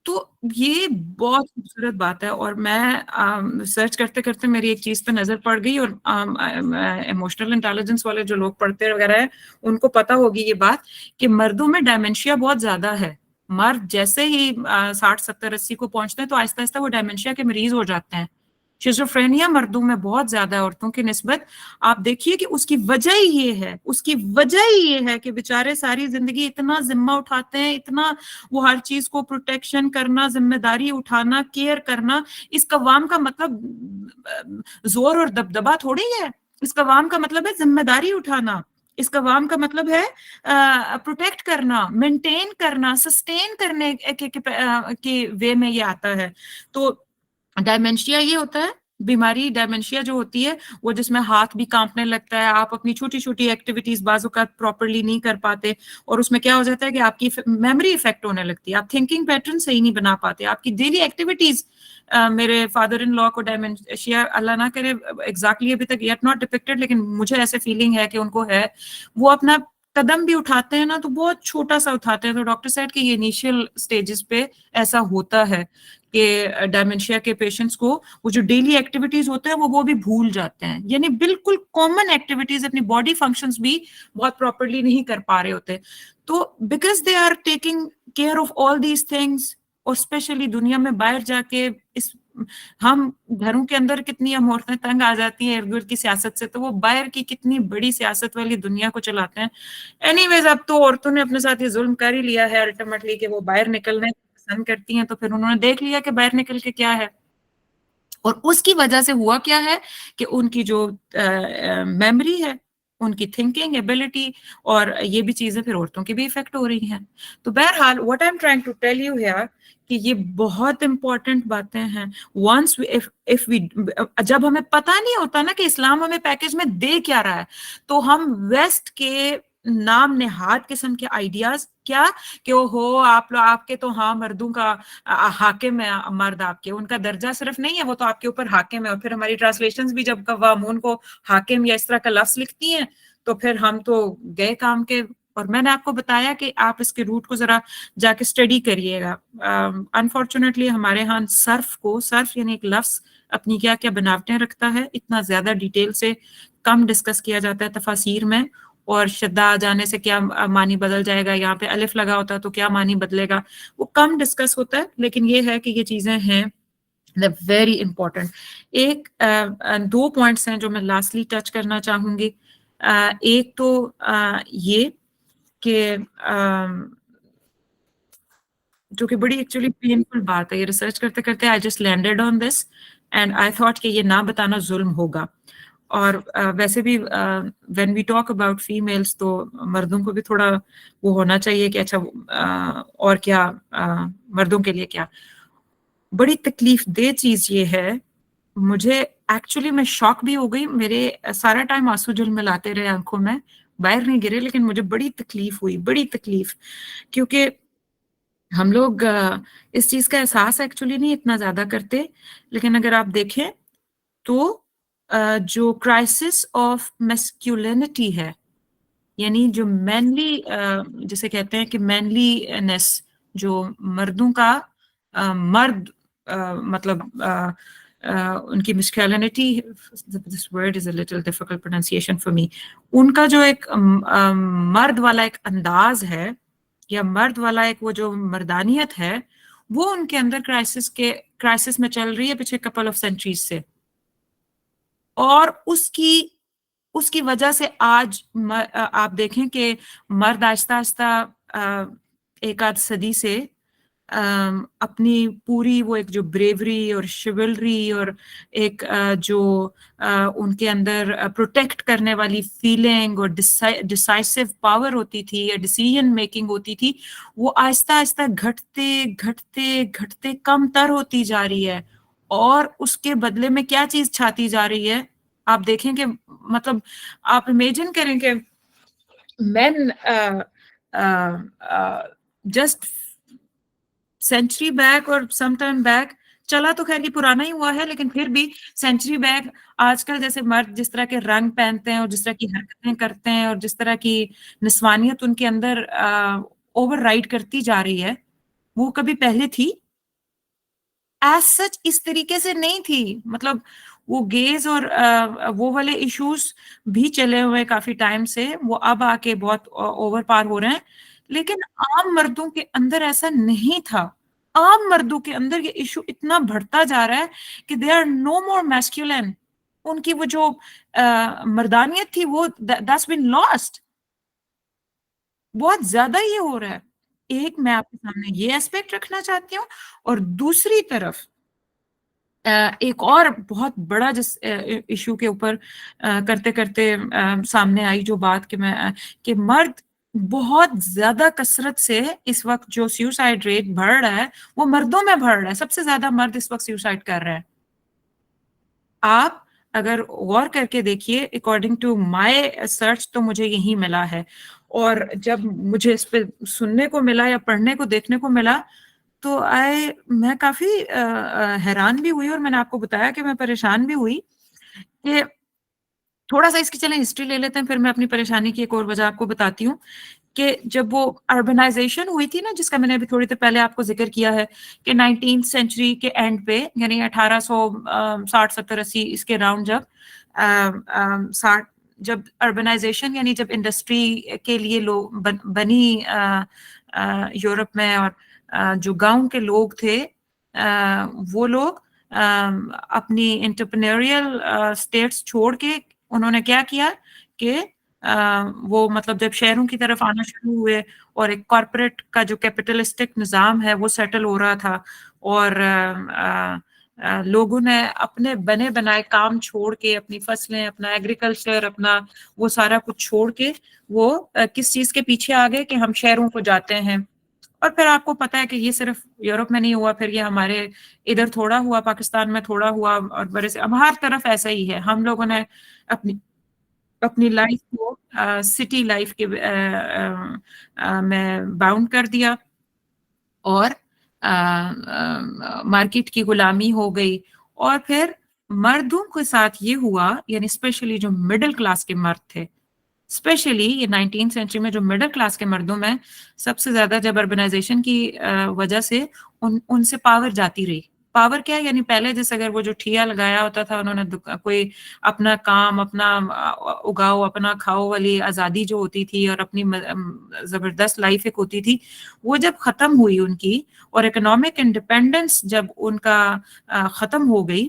Speaker 1: تو یہ بہت خوبصورت بات ہے. اور میں سرچ کرتے کرتے میری ایک چیز پہ نظر پڑ گئی، اور ایموشنل انٹیلیجنس والے جو لوگ پڑھتے وغیرہ ہیں ان کو پتا ہوگی یہ بات کہ مردوں میں ڈائمینشیا بہت زیادہ ہے. مرد جیسے ہی 60 70 80 کو پہنچتے ہیں تو آہستہ آہستہ وہ ڈائمینشیا کے مریض ہو جاتے ہیں. شیزوفرینیا مردوں میں بہت زیادہ ہے عورتوں کی نسبت. آپ دیکھیے کہ اس کی وجہ ہی یہ ہے، اس کی وجہ ہی یہ ہے کہ بیچارے ساری زندگی اتنا ذمہ اٹھاتے ہیں، اتنا وہ ہر چیز کو پروٹیکشن کرنا، ذمہ داری اٹھانا، کیئر کرنا. اس قوام کا مطلب زور اور دبدبا تھوڑی ہے. اس قوام کا مطلب ہے ذمہ داری اٹھانا. اس قوام کا مطلب ہے پروٹیکٹ کرنا، مینٹین کرنا، سسٹین کرنے کے وے میں یہ آتا ہے. تو ڈائمینشیا یہ ہوتا ہے بیماری، ڈائمینشیا جو ہوتی ہے وہ جس میں ہاتھ بھی کانپنے لگتا ہے، آپ اپنی چھوٹی چھوٹی ایکٹیویٹیز بعض اوقات پراپرلی نہیں کر پاتے، اور اس میں کیا ہو جاتا ہے کہ آپ کی میموری افیکٹ ہونے لگتی ہے، آپ تھنکنگ پیٹرن صحیح نہیں بنا پاتے، آپ کی ڈیلی ایکٹیویٹیز. میرے فادر ان لا کو ڈائمینشیا اللہ نہ کرے ایگزیکٹلی ابھی تک یٹ ناٹ ڈپکٹڈ، لیکن مجھے ایسے فیلنگ ہے کہ ان کو ہے. وہ اپنا قدم بھی اٹھاتے ہیں نا تو بہت چھوٹا سا اٹھاتے ہیں. تو ڈاکٹر سیڈ کہ یہ انیشیل سٹیجز پہ ایسا ہوتا ہے کہ ڈائمینشیا کے پیشنٹس کو وہ جو ڈیلی ایکٹیویٹیز ہوتے ہیں وہ بھی بھول جاتے ہیں، یعنی بالکل کامن ایکٹیویٹیز، اپنی باڈی فنکشنز بھی بہت پراپرلی نہیں کر پا رہے ہوتے. تو because they are taking care of all these things, اور اسپیشلی دنیا میں باہر جا کے ہم گھروں کے اندر کتنی ہم عورتیں تنگ آ جاتی ہیں ارد گرد کی سیاست سے، تو وہ باہر کی کتنی بڑی سیاست والی دنیا کو چلاتے ہیں. اینی ویز اب تو عورتوں نے اپنے ساتھ یہ ظلم کر ہی لیا ہے الٹیمیٹلی کہ وہ باہر نکلنے پسند کرتی ہیں، تو پھر انہوں نے دیکھ لیا کہ باہر نکل کے کیا ہے. اور اس کی وجہ سے ہوا کیا ہے کہ ان کی جو میموری ہے، ان کی تھنکنگ ایبلٹی، اور یہ بھی چیزیں پھر عورتوں کی بھی افیکٹ ہو رہی ہیں. تو بہرحال what I am trying to tell you here کہ یہ بہت امپورٹنٹ باتیں ہیں. ونس جب ہمیں پتہ نہیں ہوتا نا کہ اسلام ہمیں پیکج میں دے کیا رہا ہے، تو ہم ویسٹ کے نام نہاد قسم کے آئیڈیاز کیا کہ وہ ہو آپ کے تو ہاں مردوں کا حاکم ہے، مرد آپ کے، ان کا درجہ صرف نہیں ہے، وہ تو آپ کے اوپر حاکم ہے. اور پھر ہماری ٹرانسلیشنز بھی جب قوامون کو حاکم یا اس طرح کا لفظ لکھتی ہیں تو پھر ہم تو گئے کام کے. اور میں نے آپ کو بتایا کہ آپ اس کے روٹ کو ذرا جا کے اسٹڈی کریے گا. انفارچونیٹلی ہمارے ہاں صرف یعنی ایک لفظ اپنی کیا کیا بناوٹیں رکھتا ہے، اتنا زیادہ ڈیٹیل سے کم ڈسکس کیا جاتا ہے تفاسیر میں. اور شدہ آ جانے سے کیا معنی بدل جائے گا، یہاں پہ الف لگا ہوتا ہے تو کیا معنی بدلے گا، وہ کم ڈسکس ہوتا ہے. لیکن یہ ہے کہ یہ چیزیں ہیں ویری امپورٹنٹ. ایک 2 پوائنٹس ہیں جو میں لاسٹلی ٹچ کرنا چاہوں گی. ایک تو یہ کہ جو کہ بڑی ایکچولی پینفل بات ہے، یہ ریسرچ کرتے کرتے I just landed on this and I thought کہ یہ نہ بتانا ظلم ہوگا. اور ویسے بھی when we talk about families تو مردوں کو بھی تھوڑا وہ ہونا چاہیے کہ اچھا اور کیا مردوں کے لیے کیا. بڑی تکلیف دہ چیز یہ ہے، مجھے ایکچولی میں شاک بھی ہو گئی، میرے سارا ٹائم آنسو جھلملاتے رہے آنکھوں میں، باہر نہیں گرے، لیکن مجھے بڑی تکلیف ہوئی، بڑی تکلیف. کیونکہ ہم لوگ اس چیز کا احساس ایکچولی نہیں اتنا زیادہ کرتے، لیکن اگر آپ دیکھیں تو جو کرائسس آف میسکیولینٹی ہے، یعنی جو مینلی جسے کہتے ہیں کہ مینلینس، جو مردوں کا مرد مطلب ان کی مسکیولینٹی، this word is a little difficult pronunciation for me، ان کا جو ایک مرد والا ایک انداز ہے یا مرد والا ایک وہ جو مردانیت ہے، وہ ان کے اندر کرائسس میں چل رہی ہے پچھلے couple of centuries سے. اور اس کی وجہ سے آج آپ دیکھیں کہ مرد آہستہ آہستہ ایک آدھ صدی سے اپنی پوری وہ ایک جو بریوری اور شیولری اور ایک جو ان کے اندر پروٹیکٹ کرنے والی فیلنگ اور ڈیسائسو پاور ہوتی تھی یا ڈیسیژن میکنگ ہوتی تھی، وہ آہستہ آہستہ گھٹتے گھٹتے گھٹتے کم تر ہوتی جا رہی ہے، اور اس کے بدلے میں کیا چیز چھاتی جا رہی ہے؟ آپ دیکھیں کہ مطلب آپ امیجن کریں کہ مین جسٹ سینچری بیک اور سم ٹائم بیک، چلا تو خیر یہ پرانا ہی ہوا ہے، لیکن پھر بھی سینچری بیک آج کل جیسے مرد جس طرح کے رنگ پہنتے ہیں اور جس طرح کی حرکتیں کرتے ہیں اور جس طرح کی نسوانیت ان کے اندر اوور رائڈ کرتی جا رہی ہے، وہ کبھی پہلے تھی ایز سچ اس طریقے سے نہیں تھی. مطلب وہ گیز اور وہ والے ایشوز بھی چلے ہوئے کافی ٹائم سے، وہ اب آ کے بہت اوور پار ہو رہے ہیں، لیکن عام مردوں کے اندر ایسا نہیں تھا. عام مردوں کے اندر یہ ایشو اتنا بڑھتا جا رہا ہے کہ they are know more masculine. ان کی وہ جو مردانیت تھی وہ that's been lost. بہت زیادہ یہ ہو رہا ہے. ایک میں آپ کے سامنے یہ اسپیکٹ رکھنا چاہتی ہوں، اور دوسری طرف ایک اور بہت بڑا جس ایشو کے اوپر کرتے کرتے سامنے آئی جو بات کہ مرد بہت زیادہ کثرت سے اس وقت جو سیوسائڈ ریٹ بڑھ رہا ہے وہ مردوں میں بڑھ رہا ہے. سب سے زیادہ مرد اس وقت سیوسائڈ کر رہے ہیں. آپ اگر غور کر کے دیکھیے اکارڈنگ ٹو مائی سرچ تو مجھے یہی ملا ہے، اور جب مجھے اس پہ سننے کو ملا یا پڑھنے کو دیکھنے کو ملا تو میں کافی حیران بھی ہوئی، اور میں نے آپ کو بتایا کہ میں پریشان بھی ہوئی کہ تھوڑا سا اس کی چلیں ہسٹری لے لیتے ہیں، پھر میں اپنی پریشانی کی ایک اور وجہ آپ کو بتاتی ہوں کہ جب وہ اربنائزیشن ہوئی تھی نا، جس کا میں نے ابھی تھوڑی دیر پہلے آپ کو ذکر کیا ہے کہ 19 سینچری کے اینڈ پہ، یعنی 1860 70 80 اس کے راؤنڈ جب اربنائزیشن یعنی جب انڈسٹری کے لیے لوگ بنی یورپ میں، اور جو گاؤں کے لوگ تھے وہ لوگ اپنی انٹرپرینوریل اسٹیٹس چھوڑ کے انہوں نے کیا کیا کہ وہ مطلب جب شہروں کی طرف آنا شروع ہوئے اور ایک کارپوریٹ کا جو کیپٹلسٹک نظام ہے وہ سیٹل ہو رہا تھا، اور لوگوں نے اپنے بنے بنائے کام چھوڑ کے، اپنی فصلیں، اپنا ایگریکلچر، اپنا وہ سارا کچھ چھوڑ کے وہ کس چیز کے پیچھے آ گئے کہ ہم شہروں کو جاتے ہیں. اور پھر آپ کو پتا ہے کہ یہ صرف یورپ میں نہیں ہوا، پھر یہ ہمارے ادھر تھوڑا ہوا، پاکستان میں تھوڑا ہوا، اور بڑے سے اب ہر طرف ایسا ہی ہے. ہم لوگوں نے اپنی لائف کو سٹی لائف کے میں باؤنڈ کر دیا، اور مارکیٹ کی غلامی ہو گئی. اور پھر مردوں کے ساتھ یہ ہوا، یعنی اسپیشلی جو مڈل کلاس کے مرد تھے، اسپیشلی یہ 19 سینچری میں جو مڈل کلاس کے مردوں میں سب سے زیادہ جب اربنائزیشن کی وجہ سے ان سے پاور جاتی رہی. پاور کیا ہے؟ یعنی پہلے جیسے اگر وہ جو ٹھیا لگایا ہوتا تھا انہوں نے، کوئی اپنا کام، اپنا اگاؤ، اپنا کھاؤ والی آزادی جو ہوتی تھی اور اپنی زبردست لائف ایک ہوتی تھی، وہ جب ختم ہوئی ان کی، اور اکنامک انڈیپینڈنس جب ان کا ختم ہو گئی،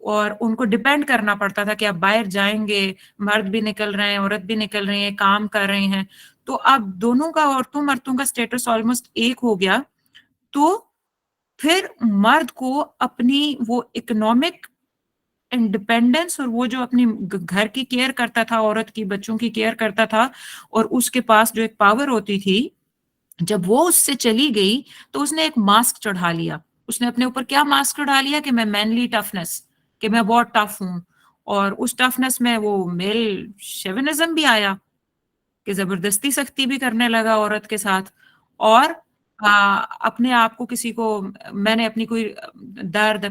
Speaker 1: اور ان کو ڈیپینڈ کرنا پڑتا تھا کہ آپ باہر جائیں گے، مرد بھی نکل رہے ہیں، عورت بھی نکل رہی ہیں، کام کر رہے ہیں، تو اب دونوں کا، عورتوں مردوں کا اسٹیٹس آلموسٹ ایک ہو گیا. تو پھر مرد کو اپنی وہ اکنامک انڈیپینڈنس اور وہ جو اپنی گھر کی کیئر کرتا تھا، عورت کی بچوں کی کیئر کرتا تھا، اور اس کے پاس جو ایک پاور ہوتی تھی، جب وہ اس سے چلی گئی تو اس نے ایک ماسک چڑھا لیا. اس نے اپنے اوپر کیا ماسک چڑھا لیا کہ میں مینلی ٹفنس، کہ میں بہت ٹف ہوں. اور اس ٹفنس میں وہ میل شیونزم بھی آیا کہ زبردستی سختی بھی کرنے لگا عورت کے ساتھ، اور اپنے آپ کو کسی کو، میں نے اپنی کوئی درد،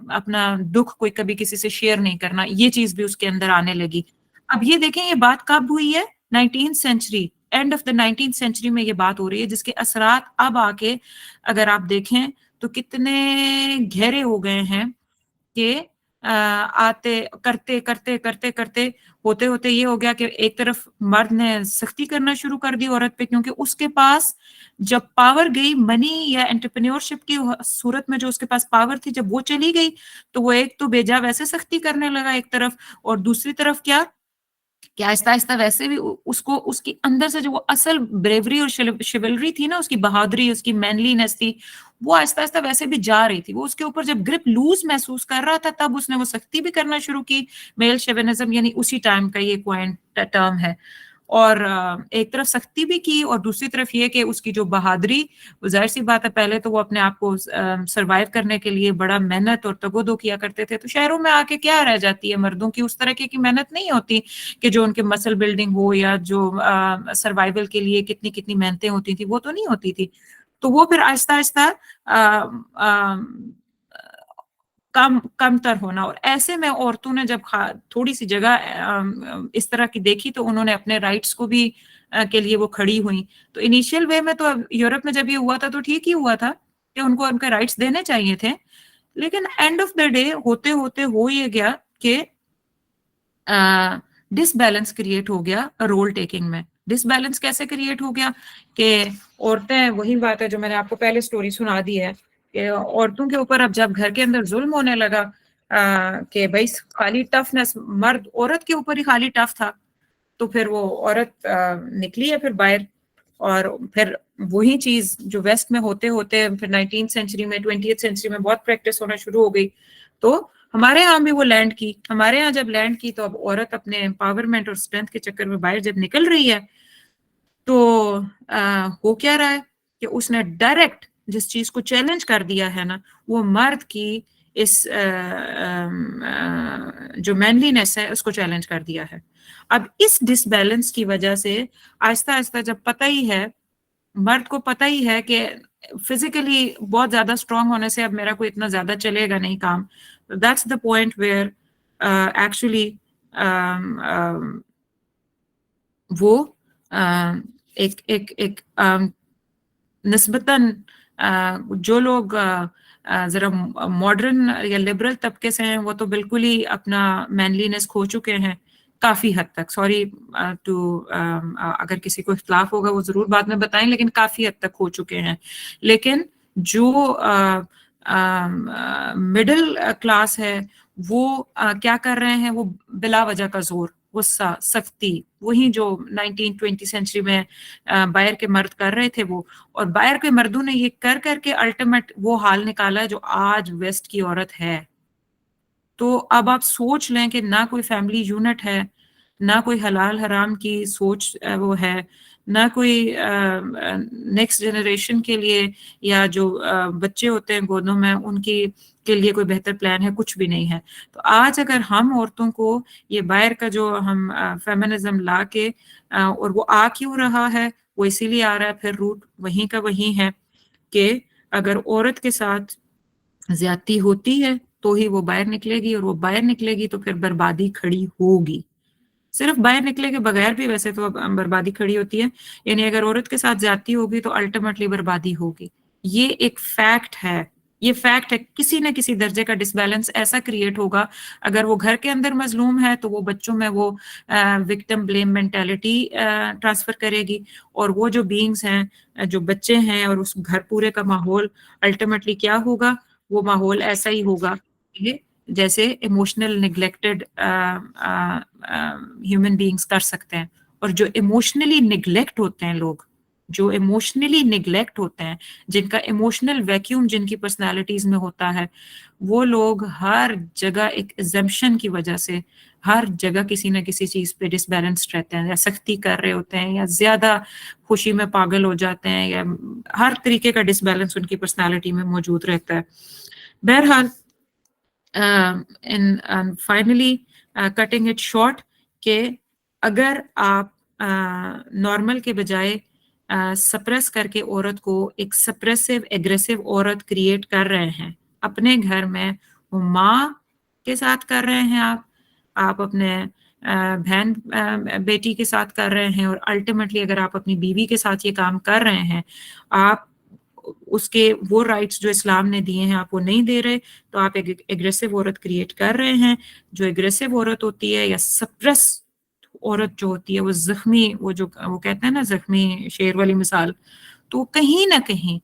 Speaker 1: اپنا دکھ کوئی کبھی کسی سے شیئر نہیں کرنا، یہ چیز بھی اس کے اندر آنے لگی. اب یہ دیکھیں یہ بات کب ہوئی ہے؟ 19 century, and of the 19 century میں یہ بات ہو رہی ہے، جس کے اثرات اب آ کے اگر آپ دیکھیں تو کتنے گہرے ہو گئے ہیں کہ آتے کرتے کرتے کرتے کرتے ہوتے ہوتے یہ ہو گیا کہ ایک طرف مرد نے سختی کرنا شروع کر دی عورت پہ، کیونکہ اس کے پاس جب پاور گئی، منی یا انٹرپرینیورشپ کی صورت میں جو اس کے پاس پاور تھی، جب وہ چلی گئی تو وہ ایک تو بیجا ویسے سختی کرنے لگا ایک طرف، اور دوسری طرف کیا کہ آہستہ آہستہ ویسے بھی اس کو اس کی اندر سے جو وہ اصل بریوری اور شیولری تھی نا، اس کی بہادری، اس کی مینلینس تھی، وہ آہستہ آہستہ ویسے بھی جا رہی تھی. وہ اس کے اوپر جب گرپ لوز محسوس کر رہا تھا تب اس نے وہ سختی بھی کرنا شروع کی. میل شیونزم یعنی اسی ٹائم کا یہ کوائنٹ ٹرم ہے. اور ایک طرف سختی بھی کی اور دوسری طرف یہ کہ اس کی جو بہادری، وہ ظاہر سی بات ہے پہلے تو وہ اپنے آپ کو سروائیو کرنے کے لیے بڑا محنت اور تگ و دو کیا کرتے تھے. تو شہروں میں آ کے کیا رہ جاتی ہے مردوں کی، اس طرح کی محنت نہیں ہوتی کہ جو ان کے مسل بلڈنگ ہو یا جو سروائیول کے لیے کتنی کتنی محنتیں ہوتی تھی، وہ تو نہیں ہوتی تھی. تو وہ پھر آہستہ آہستہ کم تر ہونا. اور ایسے میں عورتوں نے جب تھوڑی سی جگہ اس طرح کی دیکھی تو انہوں نے اپنے رائٹس کو بھی کے لیے وہ کھڑی ہوئیں. تو انیشیل وے میں تو یورپ میں جب یہ ہوا تھا تو ٹھیک ہی ہوا تھا کہ ان کو ان کے رائٹس دینے چاہیے تھے. لیکن اینڈ آف دا ڈے ہوتے ہوتے ہو یہ گیا کہ ڈس بیلنس کریٹ ہو گیا رول ٹیکنگ میں. ڈس بیلنس کیسے کریٹ ہو گیا کہ عورتیں، وہی بات ہے جو میں نے آپ کو پہلے سٹوری سنا دی ہے کہ عورتوں کے اوپر اب جب گھر کے اندر ظلم ہونے لگا کہ بھائی خالی ٹفنس مرد عورت کے اوپر ہی خالی ٹف تھا، تو پھر وہ عورت نکلی ہے پھر باہر. اور پھر وہی چیز جو ویسٹ میں ہوتے ہوتے پھر 19th سینچری میں 20th سینچری میں بہت پریکٹس ہونا شروع ہو گئی. تو ہمارے ہاں بھی وہ لینڈ کی. ہمارے ہاں جب لینڈ کی تو اب عورت اپنے امپاورمنٹ اور اسٹرینتھ کے چکر میں باہر جب نکل رہی ہے تو ہو کیا رہا ہے کہ اس نے ڈائریکٹ جس چیز کو چیلنج کر دیا ہے نا، وہ مرد کی اس جو مینلینس ہے اس کو چیلنج کر دیا ہے. اب اس ڈس بیلنس کی وجہ سے آہستہ آہستہ جب پتہ ہی ہے، مرد کو پتہ ہی ہے کہ فزیکلی بہت زیادہ اسٹرانگ ہونے سے اب میرا کوئی اتنا زیادہ چلے گا نہیں کام. That's the point where actually وہ ایک نسبتاً جو لوگ ذرا ماڈرن یا لبرل طبقے سے ہیں وہ تو بالکل ہی اپنا مینلینس کھو چکے ہیں کافی حد تک. سوری ٹو اگر کسی کو اختلاف ہوگا وہ ضرور بعد میں بتائیں، لیکن کافی حد تک ہو چکے ہیں. لیکن جو مڈل کلاس ہے وہ کیا کر رہے ہیں، وہ بلا وجہ کا زور، غصہ، سختی، وہی جو 1920 سینچری میں باہر کے مرد کر رہے تھے وہ. اور باہر کے مردوں نے یہ کر کر کے الٹیمیٹ وہ حال نکالا جو آج ویسٹ کی عورت ہے. تو اب آپ سوچ لیں کہ نہ کوئی فیملی یونٹ ہے، نہ کوئی حلال حرام کی سوچ وہ ہے، نہ کوئی نیکسٹ جنریشن کے لیے یا جو بچے ہوتے ہیں گودوں میں ان کی کے لیے کوئی بہتر پلان ہے، کچھ بھی نہیں ہے. تو آج اگر ہم عورتوں کو یہ باہر کا جو ہم فیمنزم لا کے اور وہ آ کیوں رہا ہے، وہ اسی لیے آ رہا ہے، پھر روٹ وہیں کا وہیں ہے کہ اگر عورت کے ساتھ زیادتی ہوتی ہے تو ہی وہ باہر نکلے گی، اور وہ باہر نکلے گی تو پھر بربادی کھڑی ہوگی. صرف باہر نکلے کے بغیر بھی ویسے تو بربادی کھڑی ہوتی ہے، یعنی اگر عورت کے ساتھ زیادتی ہوگی تو الٹیمیٹلی بربادی ہوگی. یہ ایک فیکٹ ہے، یہ فیکٹ ہے. کسی نہ کسی درجے کا ڈس بیلنس ایسا کریٹ ہوگا. اگر وہ گھر کے اندر مظلوم ہے تو وہ بچوں میں وہ وکٹم بلیم مینٹیلٹی ٹرانسفر کرے گی، اور وہ جو بینگز ہیں، جو بچے ہیں اور اس گھر پورے کا ماحول الٹیمیٹلی کیا ہوگا، وہ ماحول ایسا ہی ہوگا کہ جیسے ایموشنل نگلیکٹڈ ہیومن بینگز کر سکتے ہیں. اور جو ایموشنلی نگلیکٹ ہوتے ہیں لوگ، جو ایموشنلی نگلیکٹ ہوتے ہیں، جن کا ایموشنل ویکیوم جن کی پرسنالٹیز میں ہوتا ہے، وہ لوگ ہر جگہ ایک ایگزمپشن کی وجہ سے ہر جگہ کسی نہ کسی چیز پہ ڈس بیلنسڈ رہتے ہیں، یا سختی کر رہے ہوتے ہیں، یا زیادہ خوشی میں پاگل ہو جاتے ہیں، یا ہر طریقے کا ڈس بیلنس ان کی پرسنالٹی میں موجود رہتا ہے. بہرحال فائنلی کٹنگ اٹ شارٹ کہ اگر آپ نارمل کے بجائے سپریس کر کے عورت کو ایک سپریسو ایگریسو عورت کریٹ کر رہے ہیں اپنے گھر میں، وہ ماں کے ساتھ کر رہے ہیں، آپ اپنے بہن بیٹی کے ساتھ کر رہے ہیں، اور الٹیمیٹلی اگر آپ اپنی بیوی کے ساتھ یہ کام کر رہے ہیں، آپ اس کے وہ رائٹس جو اسلام نے دیے ہیں آپ وہ نہیں دے رہے، تو آپ ایک ایگریسو عورت کریٹ کر رہے ہیں. جو ایگریسو عورت ہوتی ہے یا سپریس عورت جو ہوتی ہے، وہ زخمی، وہ کہتے ہیں نا زخمی شیر والی مثال، تو کہیں نہ کہیں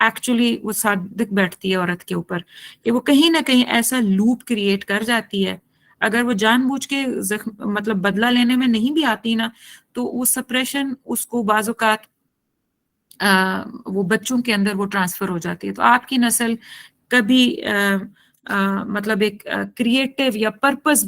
Speaker 1: ایکچولی وہ صادق بیٹھتی ہے عورت کے اوپر کہ وہ کہیں نہ کہیں ایسا لوپ کریٹ کر جاتی ہے اگر وہ جان بوجھ کے مطلب بدلہ لینے میں نہیں بھی آتی نا، تو وہ سپریشن اس کو بعض اوقات وہ بچوں کے اندر وہ ٹرانسفر ہو جاتی ہے. تو آپ کی نسل کبھی مطلب ایک کریٹو یا پرپز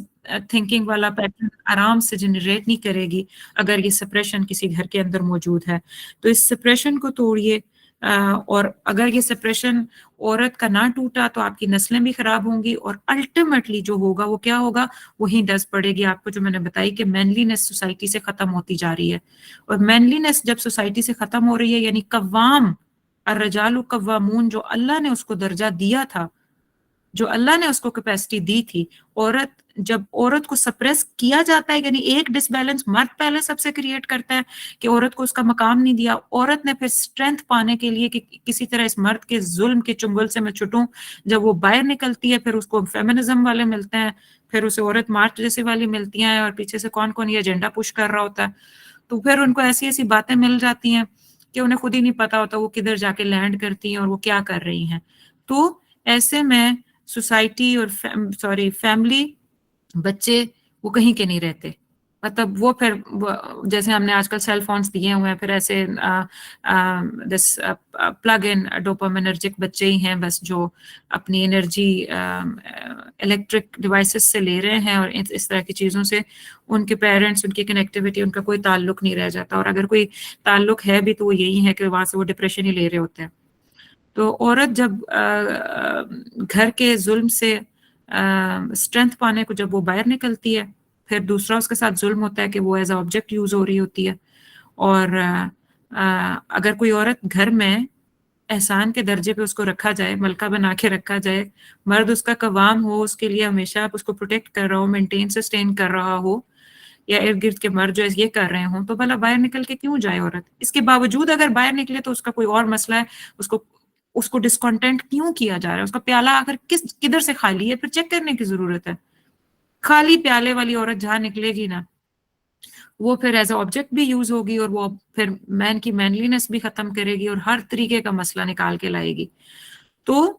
Speaker 1: تھنکنگ والا پیٹرن آرام سے جنریٹ نہیں کرے گی اگر یہ سپریشن کسی گھر کے اندر موجود ہے. تو اس سپریشن کو توڑیے، اور اگر یہ سپریشن عورت کا نہ ٹوٹا تو آپ کی نسلیں بھی خراب ہوں گی، اور الٹیمیٹلی جو ہوگا وہ کیا ہوگا، وہی ڈز پڑے گی آپ کو، جو میں نے بتائی کہ مینلینس سوسائٹی سے ختم ہوتی جا رہی ہے. اور مینلینس جب سوسائٹی سے ختم ہو رہی ہے، یعنی قوام، الرجال قوامون، جو اللہ نے اس کو درجہ دیا تھا، جو اللہ نے اس کو کیپیسٹی دی تھی، جب عورت کو سپریس کیا جاتا ہے، یعنی ایک ڈس بیلنس مرد پہلے سب سے کریٹ کرتا ہے کہ عورت کو اس کا مقام نہیں دیا، عورت نے پھر اسٹرینتھ پانے کے لیے کہ کسی طرح اس مرد کے ظلم کے چنگل سے میں چھٹوں، جب وہ باہر نکلتی ہے پھر اس کو فیمنزم والے ملتے ہیں، پھر اسے عورت مارچ جیسے والی ملتی ہیں، اور پیچھے سے کون کون یہ ایجنڈا پش کر رہا ہوتا ہے، تو پھر ان کو ایسی ایسی باتیں مل جاتی ہیں کہ انہیں خود ہی نہیں پتا ہوتا وہ کدھر جا کے لینڈ کرتی ہیں اور وہ کیا کر رہی ہیں. تو ایسے میں سوسائٹی اور فیملی، بچے وہ کہیں کے نہیں رہتے. مطلب وہ پھر جیسے ہم نے آج کل سیل فونز دیے ہوئے ہیں، پھر ایسے دس پلگ ان ڈوپامنرجک بچے ہی ہیں بس، جو اپنی انرجی الیکٹرک ڈیوائسز سے لے رہے ہیں، اور اس طرح کی چیزوں سے ان کے پیرنٹس، ان کی کنیکٹیوٹی، ان کا کوئی تعلق نہیں رہ جاتا. اور اگر کوئی تعلق ہے بھی تو وہ یہی ہے کہ وہاں سے وہ ڈپریشن ہی لے رہے ہوتے ہیں. تو عورت جب گھر کے ظلم سے اسٹرینتھ پانے کو جب وہ باہر نکلتی ہے، پھر دوسرا اس کے ساتھ ظلم ہوتا ہے کہ وہ ایز اے آبجیکٹ یوز ہو رہی ہوتی ہے. اور اگر کوئی عورت گھر میں احسان کے درجے پہ اس کو رکھا جائے، ملکہ بنا کے رکھا جائے، مرد اس کا قوام ہو، اس کے لیے ہمیشہ آپ اس کو پروٹیکٹ کر رہا ہو، مینٹین سسٹین کر رہا ہو، یا ارد گرد کے مرد جو یہ کر رہے ہوں، تو بھلا باہر نکل کے کیوں جائے عورت؟ اس کے باوجود اگر باہر نکلے تو اس کا کوئی اور مسئلہ ہے، اس کو ڈسکنٹینٹ کیوں کیا جا رہا ہے، اس کا پیالہ آخر کدھر سے خالی ہے، پھر چیک کرنے کی ضرورت ہے. خالی پیالے والی عورت جہاں نکلے گی نا، وہ پھر ایز اے آبجیکٹ بھی یوز ہوگی، اور وہ پھر مین کی مینلینس بھی ختم کرے گی، اور ہر طریقے کا مسئلہ نکال کے لائے گی. تو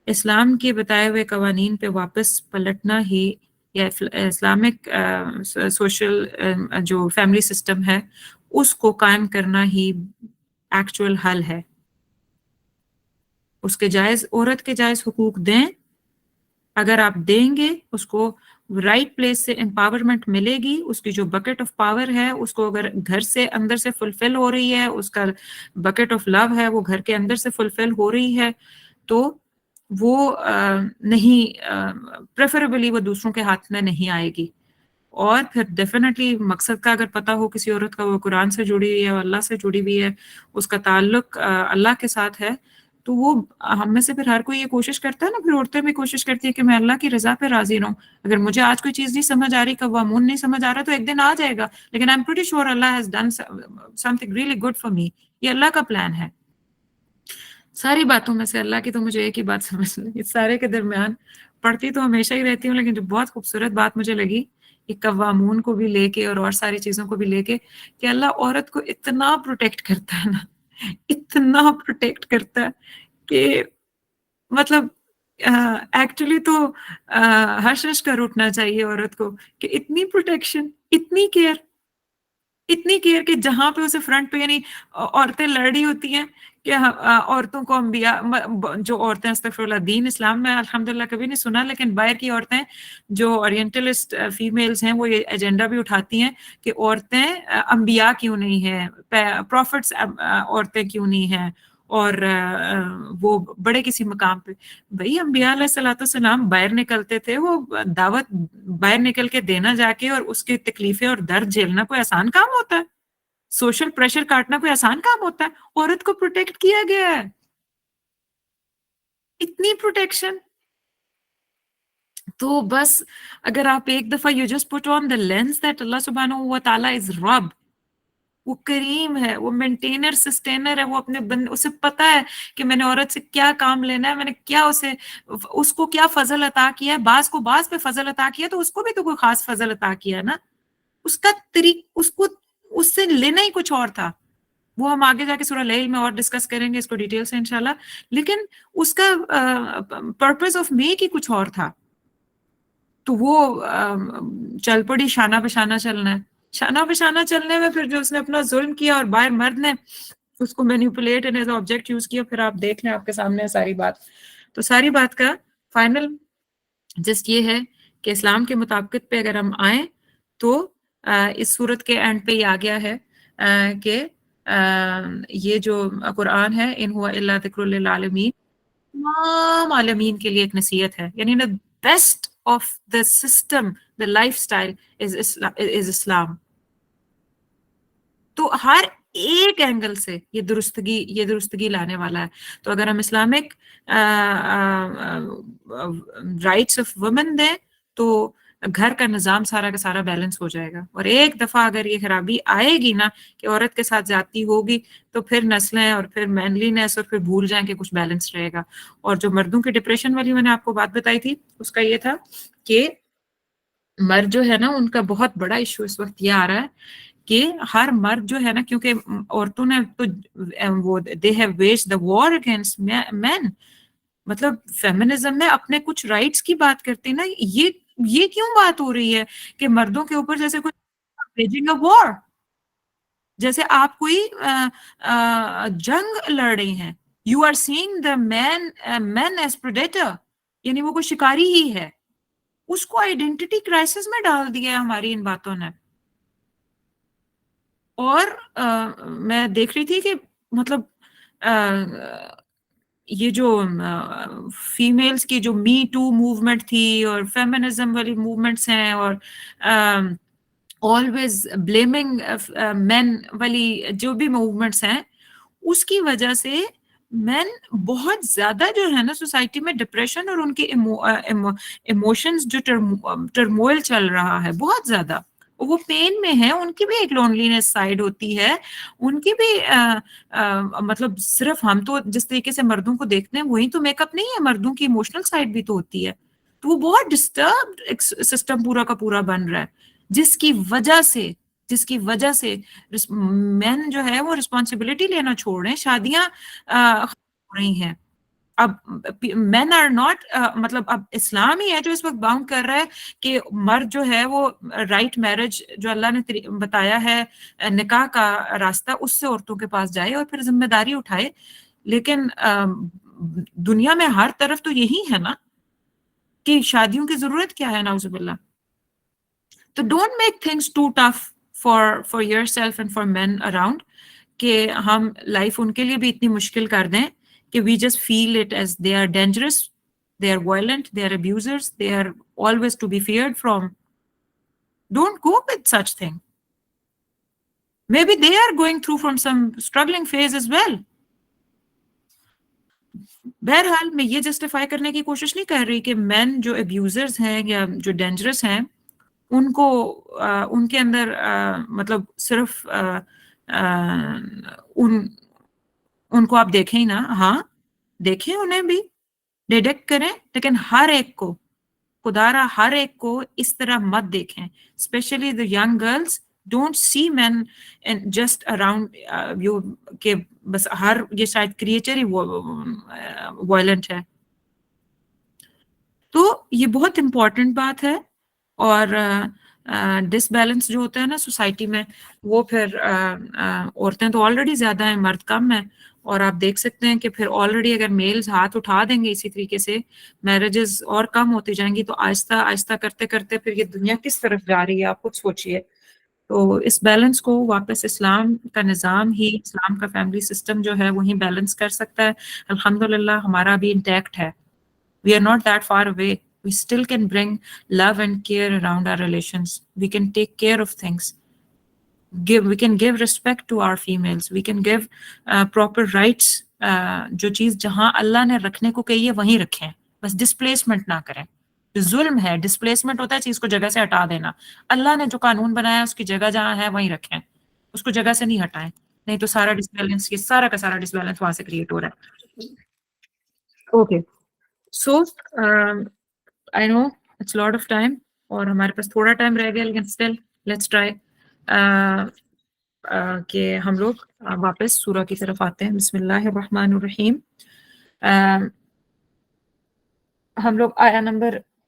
Speaker 1: اسلام کے بتائے ہوئے قوانین پہ واپس پلٹنا ہی، یا اسلامک سوشل جو فیملی سسٹم ہے اس کو قائم کرنا ہی ایکچوئل حل ہے. اس کے جائز، عورت کے جائز حقوق دیں، اگر آپ دیں گے اس کو رائٹ پلیس سے امپاورمنٹ ملے گی، اس کی جو بکٹ آف پاور ہے اس کو اگر گھر سے اندر سے فلفل ہو رہی ہے، اس کا بکٹ آف لو ہے وہ گھر کے اندر سے فلفل ہو رہی ہے، تو وہ نہیں، پریفریبلی وہ دوسروں کے ہاتھ میں نہیں آئے گی. اور پھر ڈیفینیٹلی مقصد کا اگر پتہ ہو کسی عورت کا، وہ قرآن سے جڑی ہوئی ہے، اللہ سے جڑی ہوئی ہے، اس کا تعلق اللہ کے ساتھ ہے، تو وہ ہم میں سے پھر ہر کوئی یہ کوشش کرتا ہے نا، پھر عورتیں بھی کوشش کرتی ہے کہ میں اللہ کی رضا پہ راضی رہوں. اگر مجھے آج کوئی چیز نہیں سمجھ آ رہی، قوامون نہیں سمجھ آ رہا، تو ایک دن آ جائے گا، لیکن I am pretty sure Allah has done some thing really good for me. یہ اللہ کا پلان ہے. ساری باتوں میں سے اللہ کی تو مجھے ایک ہی بات سمجھ لگی، سارے کے درمیان پڑھتی تو ہمیشہ ہی رہتی ہوں، لیکن جو بہت خوبصورت بات مجھے لگی، یہ قوامون کو بھی لے کے اور ساری چیزوں کو بھی لے کے، کہ اللہ عورت کو اتنا پروٹیکٹ کرتا ہے نا، اتنا پروٹیکٹ کرتا ہے کہ مطلب ایکچولی تو ہش ہش کر اٹھنا چاہیے عورت کو کہ اتنی پروٹیکشن، اتنی کیئر کہ جہاں پہ اسے فرنٹ پہ، یعنی عورتیں لڑ رہی ہوتی ہیں کہ عورتوں کو انبیاء، جو عورتیں استغفر اللہ، دین اسلام میں الحمدللہ کبھی نہیں سنا، لیکن باہر کی عورتیں جو اورینٹلسٹ فیمیلز ہیں وہ یہ ایجنڈا بھی اٹھاتی ہیں کہ عورتیں انبیاء کیوں نہیں ہیں، پروفٹس عورتیں کیوں نہیں ہیں، اور وہ بڑے کسی مقام پہ. بھائی انبیاء علیہ الصلوۃ والسلام باہر نکلتے تھے، وہ دعوت باہر نکل کے دینا جا کے، اور اس کی تکلیفیں اور درد جھیلنا کوئی آسان کام ہوتا ہے؟ سوشل پریشر کاٹنا کوئی آسان کام ہوتا ہے؟ عورت کو پروٹیکٹ کیا گیا ہے، اتنی پروٹیکشن. تو بس اگر آپ ایک دفعہ you just put on the lens that اللہ سبحانہ و تعالیٰ is رب، وہ کریم ہے، وہ مینٹینر سسٹینر ہے، وہ اپنے اسے پتا ہے کہ میں نے عورت سے کیا کام لینا ہے، میں نے کیا اس کو کیا فضل عطا کیا ہے. بعض کو بعض پہ فضل عطا کیا، تو اس کو بھی تو کوئی خاص فضل عطا کیا ہے نا. اس کا اس سے لینا ہی کچھ اور تھا. وہ ہم آگے جا کے سورہ لیل میں اور ڈسکس کریں گے اس کو ڈیٹیل سے انشاءاللہ. لیکن اس کا پرپز آف میک ہی کچھ اور تھا. تو وہ چل پڑی شانہ بشانہ چلنا ہے. شانہ بشانہ چلنے میں پھر جو اس نے اپنا ظلم کیا اور باہر مرد نے اس کو مینیپولیٹ ایز آبجیکٹ یوز کیا. پھر آپ دیکھ لیں آپ کے سامنے ہے ساری بات. تو ساری بات کا فائنل جسٹ یہ ہے کہ اسلام کے مطابقت پہ اگر ہم آئیں تو اس صورت کے اینڈ پہ یہ آ گیا ہے کہ یہ جو قرآن ہے ان ہوا الا ذکر للعالمین تمام عالمین کے لیے ایک نصیحت ہے. یعنی the best of the system, the lifestyle is Islam. تو ہر ایک اینگل سے یہ درستگی لانے والا ہے. تو اگر ہم اسلامک رائٹس آف وومن دیں تو گھر کا نظام سارا کا سارا بیلنس ہو جائے گا. اور ایک دفعہ اگر یہ خرابی آئے گی نا کہ عورت کے ساتھ زیادتی ہوگی تو پھر نسلیں اور پھر مینلینس اور پھر بھول جائیں کہ کچھ بیلنس رہے گا. اور جو مردوں کی ڈپریشن والی میں نے آپ کو بات بتائی تھی اس کا یہ تھا کہ مرد جو ہے نا ان کا بہت بڑا ایشو اس وقت یہ آ رہا ہے کہ ہر مرد جو ہے نا کیونکہ عورتوں نے تو وہ they have waged the war against men. مطلب فیمنزم میں اپنے کچھ رائٹس کی بات کرتے نا یہ کیوں بات ہو رہی ہے کہ مردوں کے اوپر جیسے کوئی waging a war, جیسے آپ کوئی جنگ لڑ رہی ہیں. You are seeing the men as predator, یعنی وہ کوئی شکاری ہی ہے. اس کو آئیڈینٹی کرائسس میں ڈال دیا ہے ہماری ان باتوں نے. اور میں دیکھ رہی تھی کہ مطلب یہ جو فیمیلز کی جو می ٹو موومنٹ تھی اور فیمنزم والی موومنٹس ہیں اور آلویز بلیمنگ مین والی جو بھی موومنٹس ہیں اس کی وجہ سے مین بہت زیادہ جو ہے نا سوسائٹی میں ڈپریشن اور ان کے ایموشنز جو ٹرموئل چل رہا ہے بہت زیادہ وہ پین میں ہے. ان کی بھی ایک لونلینس سائڈ ہوتی ہے. ان کی بھی مطلب صرف ہم تو جس طریقے سے مردوں کو دیکھتے ہیں وہی تو میک اپ نہیں ہے, مردوں کی ایموشنل سائڈ بھی تو ہوتی ہے. تو وہ بہت ڈسٹربڈ سسٹم پورا کا پورا بن رہا ہے جس کی وجہ سے مین جو ہے وہ رسپانسبلٹی لینا چھوڑ رہے ہیں. شادیاں ہو رہی ہیں اب مین آر ناٹ مطلب اب اسلام ہی ہے جو اس وقت باؤنڈ کر رہا ہے کہ مرد جو ہے وہ رائٹ میرج جو اللہ نے بتایا ہے نکاح کا راستہ اس سے عورتوں کے پاس جائے اور پھر ذمہ داری اٹھائے. لیکن دنیا میں ہر طرف تو یہی ہے نا کہ شادیوں کی ضرورت کیا ہے نعوذ باللہ. تو don't make things too tough for yourself and for men around کہ ہم لائف ان کے لیے بھی اتنی مشکل کر دیں کہ we just feel it as they are dangerous, they are violent, they are abusers, they are always to be feared from. Don't go with such thing. Maybe they are going through from some struggling phase as well. بہرحال میں یہ justify کرنے کی کوشش نہیں کر رہی کہ مین جو ابیوزرز ہیں یا جو ڈینجرس ہیں ان کو ان کے اندر مطلب صرف ان کو آپ دیکھیں ہی نا, ہاں دیکھیں انہیں بھی ڈیڈکٹ کریں, لیکن ہر ایک کو خدارا ہر ایک کو اس طرح مت دیکھیں. Especially the young girls, don't see men and just around you کہ بس ہر یہ شاید کریچر ہی وائلنٹ ہے. تو یہ بہت امپورٹنٹ بات ہے. اور ڈس بیلنس جو ہوتا ہے نا سوسائٹی میں وہ پھر عورتیں تو آلریڈی زیادہ ہیں, مرد کم ہیں. اور آپ دیکھ سکتے ہیں کہ پھر آلریڈی اگر میلز ہاتھ اٹھا دیں گے اسی طریقے سے میرجز اور کم ہوتی جائیں گی. تو آہستہ آہستہ کرتے کرتے پھر یہ دنیا کس طرف جا رہی ہے آپ خود سوچئے. تو اس بیلنس کو واپس اسلام کا نظام ہی, اسلام کا فیملی سسٹم جو ہے وہی بیلنس کر سکتا ہے. الحمدللہ ہمارا بھی انٹیکٹ ہے. We are not that far away. We still can bring love and care around our relations. We can take care of things. We can give respect to our females. We can give proper rights. جو چیز جہاں اللہ نے رکھنے کو کہی ہے وہیں رکھیں, بس ڈسپلیسمنٹ نہ کریں. جو ظلم ہے ڈسپلیسمنٹ ہوتا ہے چیز کو جگہ سے ہٹا دینا. اللہ نے جو قانون بنایا اس کی جگہ جہاں ہے وہیں رکھیں, اس کو جگہ سے نہیں ہٹائیں, نہیں تو سارا ڈسبیلنس, یہ سارا کا سارا ڈسبیلنس وہاں سے کریٹ ہو رہا ہے. Okay So, I know it's a lot of time اور ہمارے پاس تھوڑا ٹائم رہ گیا, لیکن still let's try کہ ہم لوگ واپس سورہ کی طرف آتے ہیں. بسم اللہ الرحمن الرحیم. ہم لوگ آیا نمبر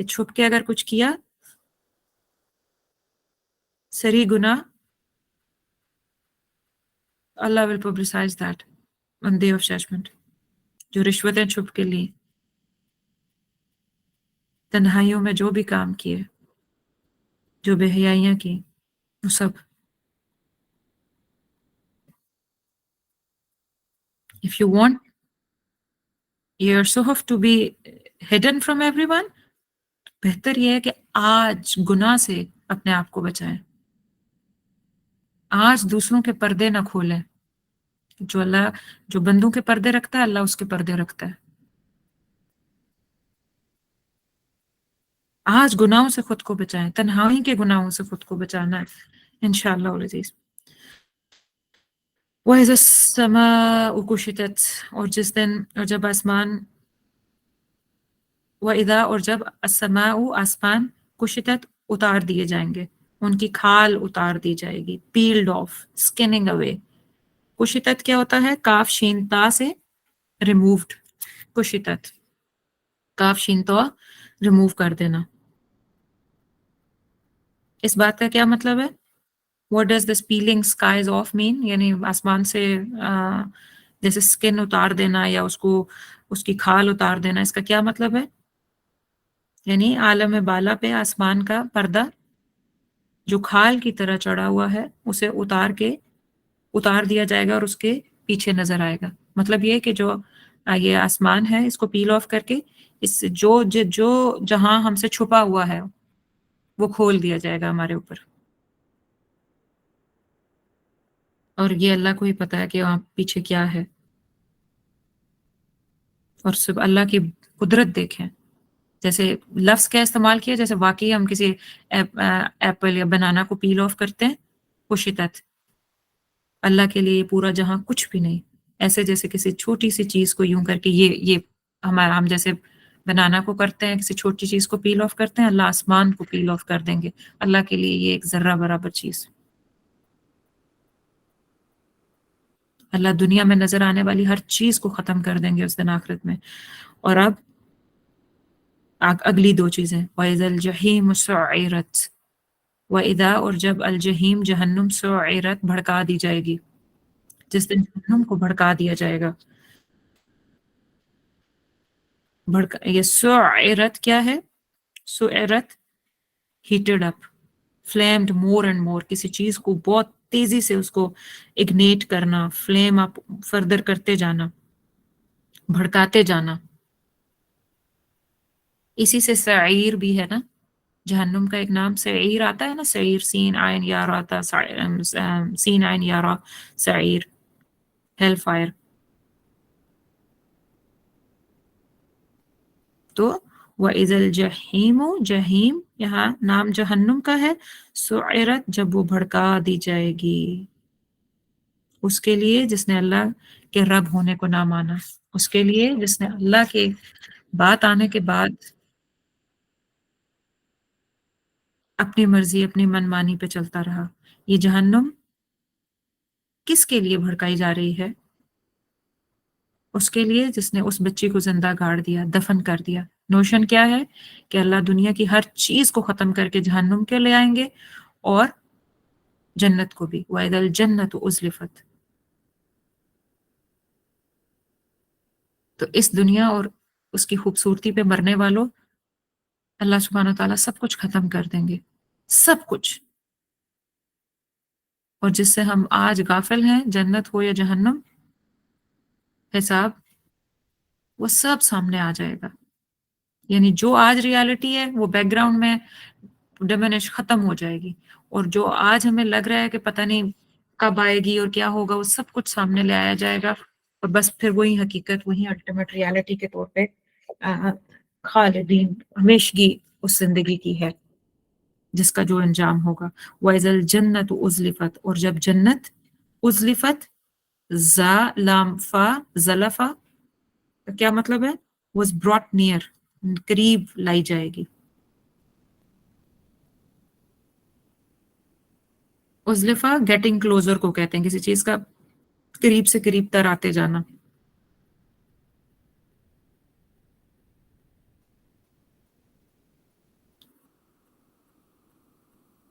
Speaker 1: کہ چھپ کے اگر کچھ کیا سری گناہ اللہ will publicize that on day of judgment. جو رشوتیں چھپ کے لی، تنہائیوں میں جو بھی کام کیے، جو بے حیائیاں کی، وہ سب. If you want your صحف to be hidden from everyone، بہتر یہ ہے کہ آج گناہ سے اپنے آپ کو بچائیں، آج دوسروں کے پردے نہ کھولیں. جو بندوں کے پردے رکھتا ہے اللہ اس کے پردے رکھتا ہے. آج گناہوں سے خود کو بچائیں، تنہائی کے گناہوں سے خود کو بچانا ہے انشاءاللہ العزیز. وَإِذَا السَّمَاءُ كُشِطَتْ، اور جس دن اور جب آسمان، وَإِذَا اور جب السَّمَاءُ آسمان كُشِطَتْ اتار دیے جائیں گے، ان کی کھال اتار دی جائے گی، پیلڈ آف، اسکننگ اوے. کشتت کیا ہوتا ہے؟ کاف شین تا سے ریمووڈ، کشتت کاف شین تا ریموو کر دینا. اس بات کا کیا مطلب ہے؟ What does this peeling skies off mean؟ یعنی آسمان سے جیسے اسکن اتار دینا یا اس کی کھال اتار دینا، اس کا کیا مطلب ہے؟ یعنی عالم بالا پہ آسمان کا پردہ جو کھال کی طرح چڑھا ہوا ہے اسے اتار دیا جائے گا اور اس کے پیچھے نظر آئے گا. مطلب یہ کہ جو یہ آسمان ہے اس کو پیل آف کر کے اس سے جو جہاں ہم سے چھپا ہوا ہے وہ کھول دیا جائے گا ہمارے اوپر. اور یہ اللہ کو ہی پتا ہے کہ وہاں پیچھے کیا ہے. اور صرف اللہ کی قدرت دیکھیں، جیسے لفظ کیا استعمال کیا، جیسے واقعی ہم کسی ایپل یا بنانا کو پیل آف کرتے ہیں. کشتت، اللہ کے لیے پورا جہاں کچھ بھی نہیں، ایسے جیسے کسی چھوٹی سی چیز کو یوں کر کے یہ ہم جیسے بنانا کو کرتے ہیں، کسی چھوٹی چیز کو پیل آف کرتے ہیں، اللہ آسمان کو پیل آف کر دیں گے. اللہ کے لیے یہ ایک ذرہ برابر چیز. اللہ دنیا میں نظر آنے والی ہر چیز کو ختم کر دیں گے اس دن آخرت میں. اور اب اگلی دو چیزیں، وَإِذَا الْجَحِيمُ سُعِّرَتْ، وَإِذَا اور جب الجحیم جہنم سُعِّرَتْ بھڑکا دی جائے گی، جس دن جہنم کو بھڑکا دیا جائے گا. یہ سُعِّرَتْ کیا ہے؟ سُعِّرَتْ hated up, فلیمڈ more and more, کسی چیز کو بہت تیزی سے اس کو اگنیٹ کرنا، فلیم اپ فردر کرتے جانا، بھڑکاتے جانا. اسی سے سعیر بھی ہے نا، جہنم کا ایک نام سعیر آتا ہے نا، سعیر سین عین یا را آتا، سین عین یا را، سعیر، ہیل فائر. تو وَإِذَا الْجَحِيمُ، جہیم یہاں نام جہنم کا ہے، سُعِرَتْ جب وہ بھڑکا دی جائے گی. اس کے لیے جس نے اللہ کے رب ہونے کو نہ مانا، اس کے لیے جس نے اللہ کے بات آنے کے بعد اپنی مرضی اپنی من مانی پہ چلتا رہا. یہ جہنم کس کے لیے بھڑکائی جا رہی ہے؟ اس کے لیے جس نے اس بچی کو زندہ گاڑ دیا، دفن کر دیا. نوشن کیا ہے کہ اللہ دنیا کی ہر چیز کو ختم کر کے جہنم کے لے آئیں گے اور جنت کو بھی. وَإِذَا الْجَنَّةُ أُزْلِفَتْ. تو اس دنیا اور اس کی خوبصورتی پہ مرنے والوں اللہ سبحانہ تعالیٰ سب کچھ ختم کر دیں گے، سب کچھ. اور جس سے ہم آج غافل ہیں، جنت ہو یا جہنم، حساب وہ سب سامنے آ جائے گا. یعنی جو آج ریالٹی ہے وہ بیک گراؤنڈ میں ڈیمینش ختم ہو جائے گی، اور جو آج ہمیں لگ رہا ہے کہ پتہ نہیں کب آئے گی اور کیا ہوگا، وہ سب کچھ سامنے لے آیا جائے گا. اور بس پھر وہی حقیقت، وہی الٹیمیٹ ریالٹی کے طور پہ خالدین ہمیشگی اس زندگی کی ہے جس کا جو انجام ہوگا. وَإِذَا الْجَنَّةُ أُزْلِفَتْ، اور جب جنت ازلفت، زا لام فا زلفا کا کیا مطلب ہے؟ was brought near، قریب لائی جائے گی. ازلفا گیٹنگ کلوزر کو کہتے ہیں، کسی چیز کا قریب سے قریب تر آتے جانا.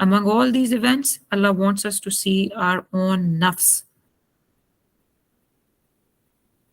Speaker 1: Among all these events, Allah wants us to see our own nafs.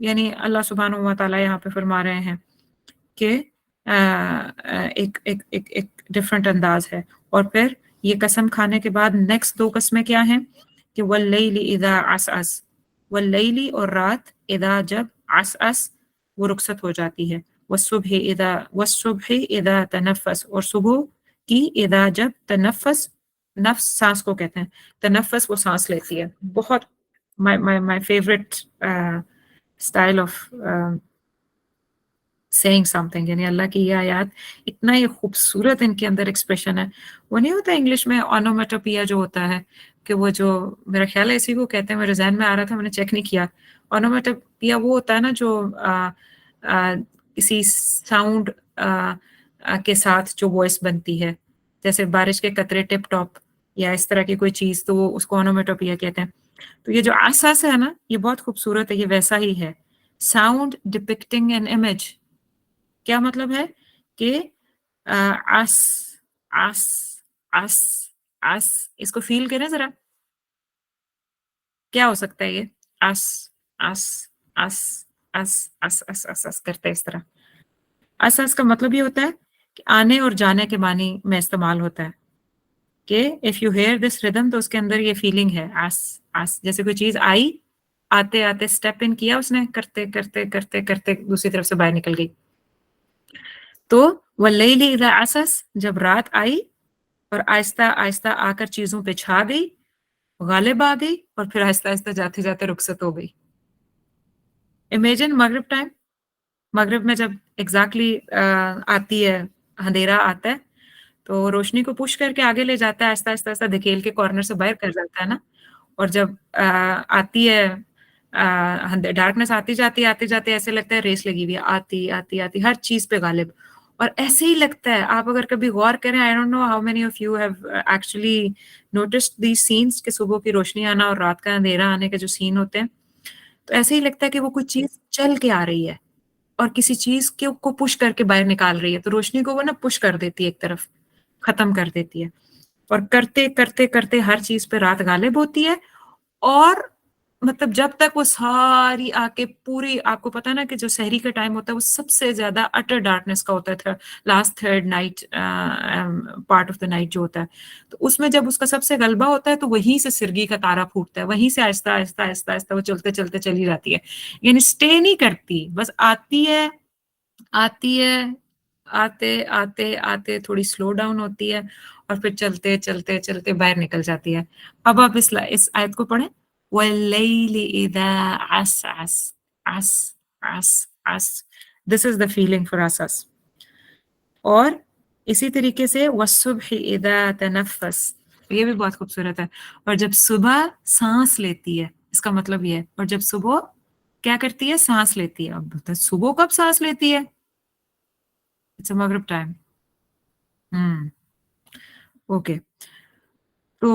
Speaker 1: یعنی اللہ سبحانہ و تعالیٰ یہاں پہ فرما رہے ہیں کہ ایک ایک ایک ایک ڈفرینٹ انداز ہے. اور پھر یہ قسم کھانے کے بعد نیکسٹ 2 قسمیں کیا ہیں کہ واللیل اذا عسعس، واللیل اور رات، اذا جب، عسعس وہ رخصت ہو جاتی ہے، والصبح اذا تنفس اور صبح کی اذا جب تنفس، نفس سانس کو کہتے ہیں، تنفس وہ سانس لیتی ہے. بہت my favorite style of saying something، یعنی اللہ کی یہ آیات اتنا ہی خوبصورت ان کے اندر ایکسپریشن ہے. وہ نہیں ہوتا انگلش میں اونومیٹوپیا جو ہوتا ہے کہ وہ جو میرا خیال ہے اسی کو کہتے ہیں، میرے ذہن میں آ رہا تھا میں نے چیک نہیں کیا. اونومیٹوپیا وہ ہوتا ہے نا جو کسی ساؤنڈ کے ساتھ جو وائس بنتی ہے، جیسے بارش کے قطرے ٹپ ٹاپ یا اس طرح کی کوئی چیز، تو وہ اس کو اونومیٹوپیا کہتے ہیں. تو یہ جو اساس ہے نا یہ بہت خوبصورت ہے، یہ ویسا ہی ہے. ساؤنڈ ڈپکٹنگ این امیج، کیا مطلب ہے کہ اس اس اس اس اس کو فیل کریں ذرا، کیا ہو سکتا ہے یہ اس اس اس اس اس اس اس اس کرتے ہیں اس طرح. اس کا مطلب یہ ہوتا ہے کہ آنے اور جانے کے معنی میں استعمال ہوتا ہے کہ اف یو ہیئر دس ردم تو اس کے اندر یہ فیلنگ ہے اس اس، جیسے کوئی چیز آئی، آتے آتے اسٹیپ ان کیا اس نے، کرتے کرتے کرتے کرتے دوسری طرف سے باہر نکل گئی. تو واللیل اذا عسس جب رات آئی اور آہستہ آہستہ آ کر چیزوں پہ چھا گئی، غالب آ گئی، اور پھر آہستہ آہستہ جاتے جاتے رخصت ہو گئی. امیجن مغرب ٹائم، مغرب میں جب ایگزیکٹلی آتی ہے، اندھیرا آتا ہے تو روشنی کو پش کر کے آگے لے جاتا ہے، آہستہ آہستہ آہستہ دھکیل کے کارنر سے باہر کر جاتا ہے نا. اور جب آتی ہے ڈارکنیس آتی جاتی ایسے لگتا ہے ریس لگی ہوئی ہے، آتی آتی آتی ہر چیز پہ غالب. اور ایسے ہی لگتا ہے، آپ اگر کبھی غور کریں، I don't know how many of you have actually noticed these signs کہ صبح کی روشنی آنا اور رات کا اندھیرا آنے کے جو سین ہوتے ہیں، تو ایسے ہی لگتا ہے کہ وہ کوئی چیز چل کے آ رہی ہے اور کسی چیز کو پش کر کے باہر نکال رہی ہے، تو روشنی کو وہ نا پش کر دیتی ہے ایک طرف، ختم کر دیتی ہے. اور کرتے کرتے کرتے ہر چیز پہ رات غالب ہوتی ہے. اور مطلب جب تک وہ ساری آ کے پوری، آپ کو پتا نا کہ جو سحری کا ٹائم ہوتا ہے وہ سب سے زیادہ اٹر ڈارکنیس کا ہوتا ہے، last third night part of the night جو ہوتا ہے، تو اس میں جب اس کا سب سے غلبہ ہوتا ہے تو وہیں سے سرگی کا تارا پھوٹتا ہے، وہیں سے آہستہ آہستہ آہستہ آہستہ وہ چلتے چلتے چلی جاتی ہے. یعنی اسٹے نہیں کرتی، بس آتی ہے آتی ہے، آتے آتے آتے تھوڑی سلو ڈاؤن ہوتی ہے اور پھر چلتے چلتے چلتے باہر نکل جاتی ہے. اب آپ اس آیت کو پڑھیں، وَاللَّيْلِ إِذَا عَسْعَسَ، عَس عَس عَس، this is the feeling for عسعس. اور اسی طریقے سے وَالصُّبْحِ إِذَا تَنَفَّسَ، یہ بھی بہت خوبصورت ہے. اور جب صبح سانس لیتی ہے، اس کا مطلب یہ ہے، اور جب صبح کیا کرتی ہے، سانس لیتی ہے. اب صبح کب سانس لیتی ہے؟ اٹس مغرب ٹائم. اوکے. تو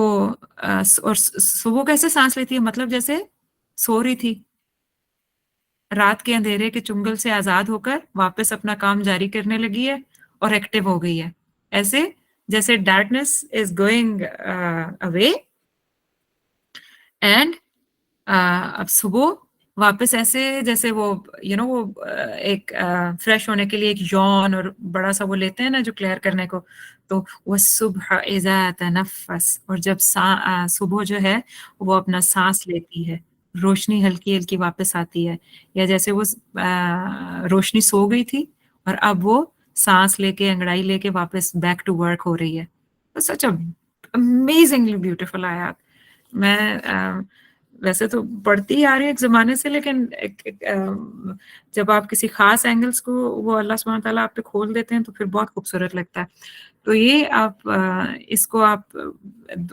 Speaker 1: اور صبح کیسے سانس لیتی ہے؟ مطلب جیسے سو رہی تھی، رات کے اندھیرے کے چنگل سے آزاد ہو کر واپس اپنا کام جاری کرنے لگی ہے اور ایکٹیو ہو گئی ہے. ایسے جیسے darkness is going away and اب صبح واپس ایسے جیسے وہ وہ ایک فریش ہونے کے لیے ایک یون اور بڑا سا وہ لیتے ہیں نا جو کلیئر کرنے کو، تو وَالصُّبْحَ إِذَا تَنَفَّسَ، اور جب صبح جو ہے وہ اپنا سانس لیتی ہے، روشنی ہلکی ہلکی واپس آتی ہے، یا جیسے وہ روشنی سو گئی تھی اور اب وہ سانس لے کے انگڑائی لے کے واپس بیک ٹو ورک ہو رہی ہے. سچ امیزنگلی بیوٹیفل آیات. میں ویسے تو پڑھتی آ رہی ہے ایک زمانے سے، لیکن جب آپ کسی خاص اینگلس کو وہ اللہ سبحانہ تعالیٰ آپ پہ کھول دیتے ہیں تو پھر بہت خوبصورت لگتا ہے. تو یہ آپ اس کو آپ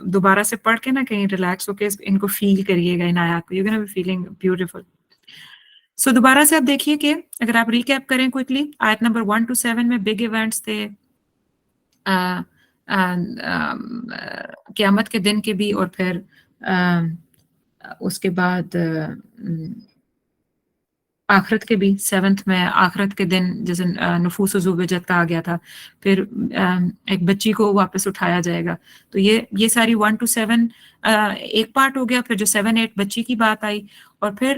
Speaker 1: دوبارہ سے پڑھ کے نا کہیں ریلیکس ہو کے ان کو فیل کریے گا، ان آیات کو، you gonna be feeling beautiful. So دوبارہ سے آپ دیکھیے کہ اگر آپ ریکیپ کریں کوئکلی، آیت نمبر 1 to 7 میں بگ ایونٹس تھے، قیامت کے دن کے بھی، اور پھر اس کے بعد آخرت کے بھی. 7th میں آخرت کے دن جیسے نفوس و زوجت کا آ گیا تھا، پھر ایک بچی کو واپس اٹھایا جائے گا. تو یہ ساری 1 to 7 ایک پارٹ ہو گیا. پھر جو 7-8 بچی کی بات آئی، اور پھر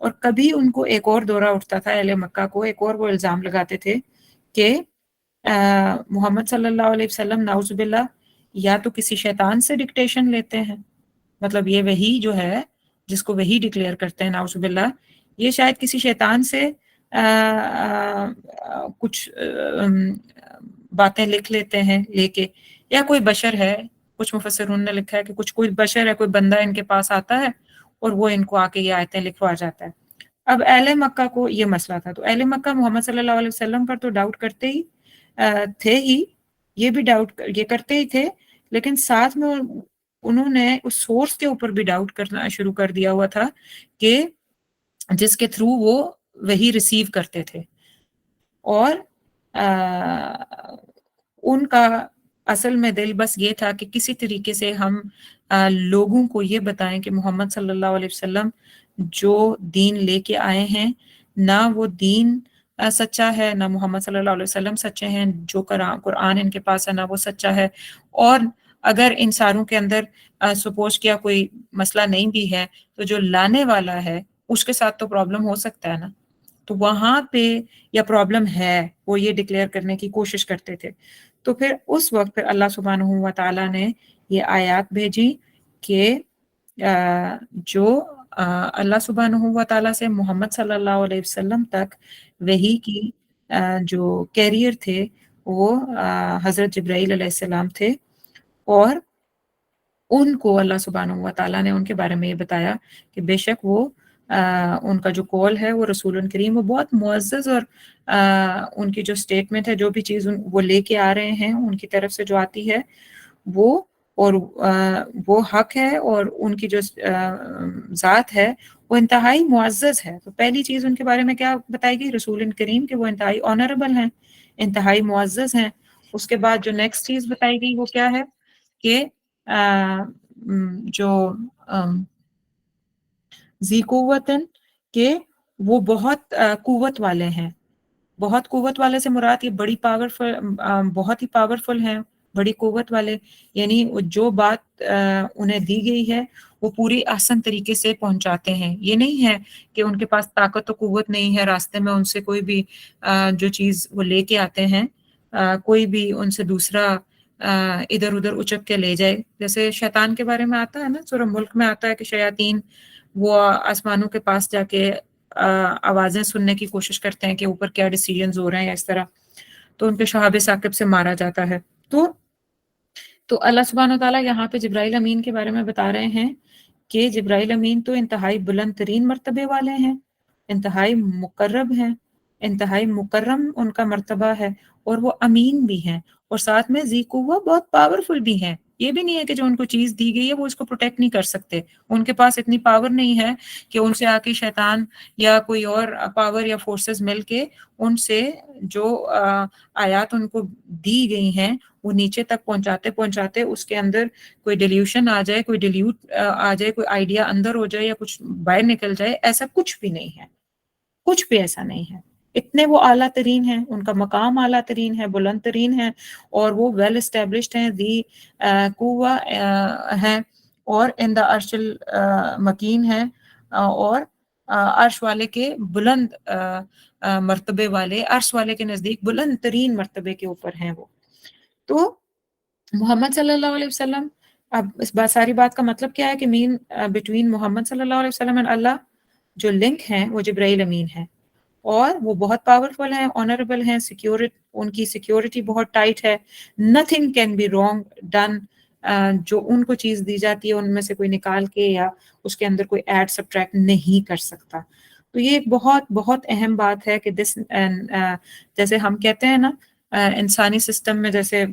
Speaker 1: اور کبھی ان کو ایک اور دورہ اٹھتا تھا، اہل مکہ کو ایک اور وہ الزام لگاتے تھے کہ محمد صلی اللہ علیہ وسلم نعوذ باللہ یا تو کسی شیطان سے ڈکٹیشن لیتے ہیں، مطلب یہ وحی جو ہے جس کو وحی ڈکلیئر کرتے ہیں نعوذ باللہ، یہ شاید کسی شیطان سے کچھ باتیں لکھ لیتے ہیں لے کے، یا کوئی بشر ہے، کچھ مفسرون نے لکھا ہے کہ کوئی بشر ہے، کوئی بندہ ان کے پاس آتا ہے اور وہ ان کو آ کے یہ آیتیں لکھوا جاتا ہے۔ اب اہل مکہ کو یہ مسئلہ تھا، تو اہل مکہ محمد صلی اللہ علیہ وسلم پر تو ڈاؤٹ کرتے ہی تھے ہی، یہ بھی ڈاؤٹ یہ کرتے ہی تھے، لیکن ساتھ میں انہوں نے اس سورس کے اوپر بھی ڈاؤٹ کرنا شروع کر دیا ہوا تھا کہ جس کے تھرو وہ وہی ریسیو کرتے تھے، اور ان کا اصل میں دل بس یہ تھا کہ کسی طریقے سے ہم لوگوں کو یہ بتائیں کہ محمد صلی اللہ علیہ وسلم جو دین لے کے آئے ہیں نہ وہ دین سچا ہے، نہ محمد صلی اللہ علیہ وسلم سچے ہیں، جو قرآن ان کے پاس ہے نہ وہ سچا ہے، اور اگر ان ساروں کے اندر سپوز کیا کوئی مسئلہ نہیں بھی ہے تو جو لانے والا ہے اس کے ساتھ تو پرابلم ہو سکتا ہے نا، تو وہاں پہ یا پرابلم ہے وہ یہ ڈکلیئر کرنے کی کوشش کرتے تھے۔ تو پھر اس وقت پھر اللہ سبحانہ و تعالیٰ نے یہ آیات بھیجی کہ جو اللہ سبحانہ و تعالیٰ سے محمد صلی اللہ علیہ وسلم تک وحی کی جو کیریئر تھے وہ حضرت جبرائیل علیہ السلام تھے، اور ان کو اللہ سبحانہ و تعالیٰ نے ان کے بارے میں یہ بتایا کہ بے شک وہ ان کا جو قول ہے وہ رسول کریم وہ بہت معزز، اور ان کی جو سٹیٹمنٹ ہے، جو بھی چیز وہ لے کے آ رہے ہیں ان کی طرف سے جو آتی ہے وہ، اور وہ حق ہے، اور ان کی جو ذات ہے وہ انتہائی معزز ہے۔ تو پہلی چیز ان کے بارے میں کیا بتائی گئی؟ رسول کریم کہ وہ انتہائی آنریبل ہیں، انتہائی معزز ہیں۔ اس کے بعد جو نیکسٹ چیز بتائی گئی وہ کیا ہے کہ جو ذی قوتن کہ وہ بہت قوت والے ہیں۔ بہت قوت والے سے مراد یہ بڑی پاورفل، بہت ہی پاورفل ہیں، بڑی قوت والے، یعنی جو بات انہیں دی گئی ہے وہ پوری آسان طریقے سے پہنچاتے ہیں۔ یہ نہیں ہے کہ ان کے پاس طاقت و قوت نہیں ہے، راستے میں ان سے کوئی بھی جو چیز وہ لے کے آتے ہیں کوئی بھی ان سے دوسرا ادھر ادھر اچک کے لے جائے، جیسے شیطان کے بارے میں آتا ہے نا، سورہ ملک میں آتا ہے کہ شیاطین وہ آسمانوں کے پاس جا کے آوازیں سننے کی کوشش کرتے ہیں کہ اوپر کیا ڈیسیژنز ہو رہے ہیں یا اس طرح، تو ان کے شہاب ثاقب سے مارا جاتا ہے۔ تو اللہ سبحانہ و تعالیٰ یہاں پہ جبرائیل امین کے بارے میں بتا رہے ہیں کہ جبرائیل امین تو انتہائی بلند ترین مرتبے والے ہیں، انتہائی مقرب ہیں، انتہائی مکرم ان کا مرتبہ ہے، اور وہ امین بھی ہیں، اور ساتھ میں ذی قوہ بہت پاورفل بھی ہیں۔ یہ بھی نہیں ہے کہ جو ان کو چیز دی گئی ہے وہ اس کو پروٹیکٹ نہیں کر سکتے، ان کے پاس اتنی پاور نہیں ہے کہ ان سے آ کے شیطان یا کوئی اور پاور یا فورسز مل کے ان سے جو آیات ان کو دی گئی ہیں وہ نیچے تک پہنچاتے اس کے اندر کوئی ڈیلیوشن آ جائے، کوئی ڈیلیوٹ آ جائے، کوئی آئیڈیا اندر ہو جائے یا کچھ باہر نکل جائے، ایسا کچھ بھی نہیں ہے، کچھ بھی ایسا نہیں ہے۔ اتنے وہ اعلیٰ ترین ہیں، ان کا مقام اعلیٰ ترین ہے، بلند ترین ہے، اور وہ ویل اسٹیبلشڈ ہیں، ذی قوہ ہیں، اور ان دا عرش المکین ہیں، اور عرش والے کے بلند مرتبے والے، عرش والے کے نزدیک بلند ترین مرتبے کے اوپر ہیں وہ۔ تو محمد صلی اللہ علیہ وسلم، اب اس ساری بات کا مطلب کیا ہے کہ مین بٹوین محمد صلی اللہ علیہ وسلم اور اللہ جو لنک ہیں وہ جبرائیل امین ہیں، اور وہ بہت پاورفل ہیں، آنریبل ہیں، ان کی سیکیورٹی بہت ٹائٹ ہے، nothing can be wrong done، جو ان کو چیز دی جاتی ہے ان میں سے کوئی نکال کے یا اس کے اندر کوئی ایڈ سبٹریکٹ نہیں کر سکتا۔ تو یہ ایک بہت بہت اہم بات ہے کہ جیسے ہم کہتے ہیں نا انسانی سسٹم میں جیسے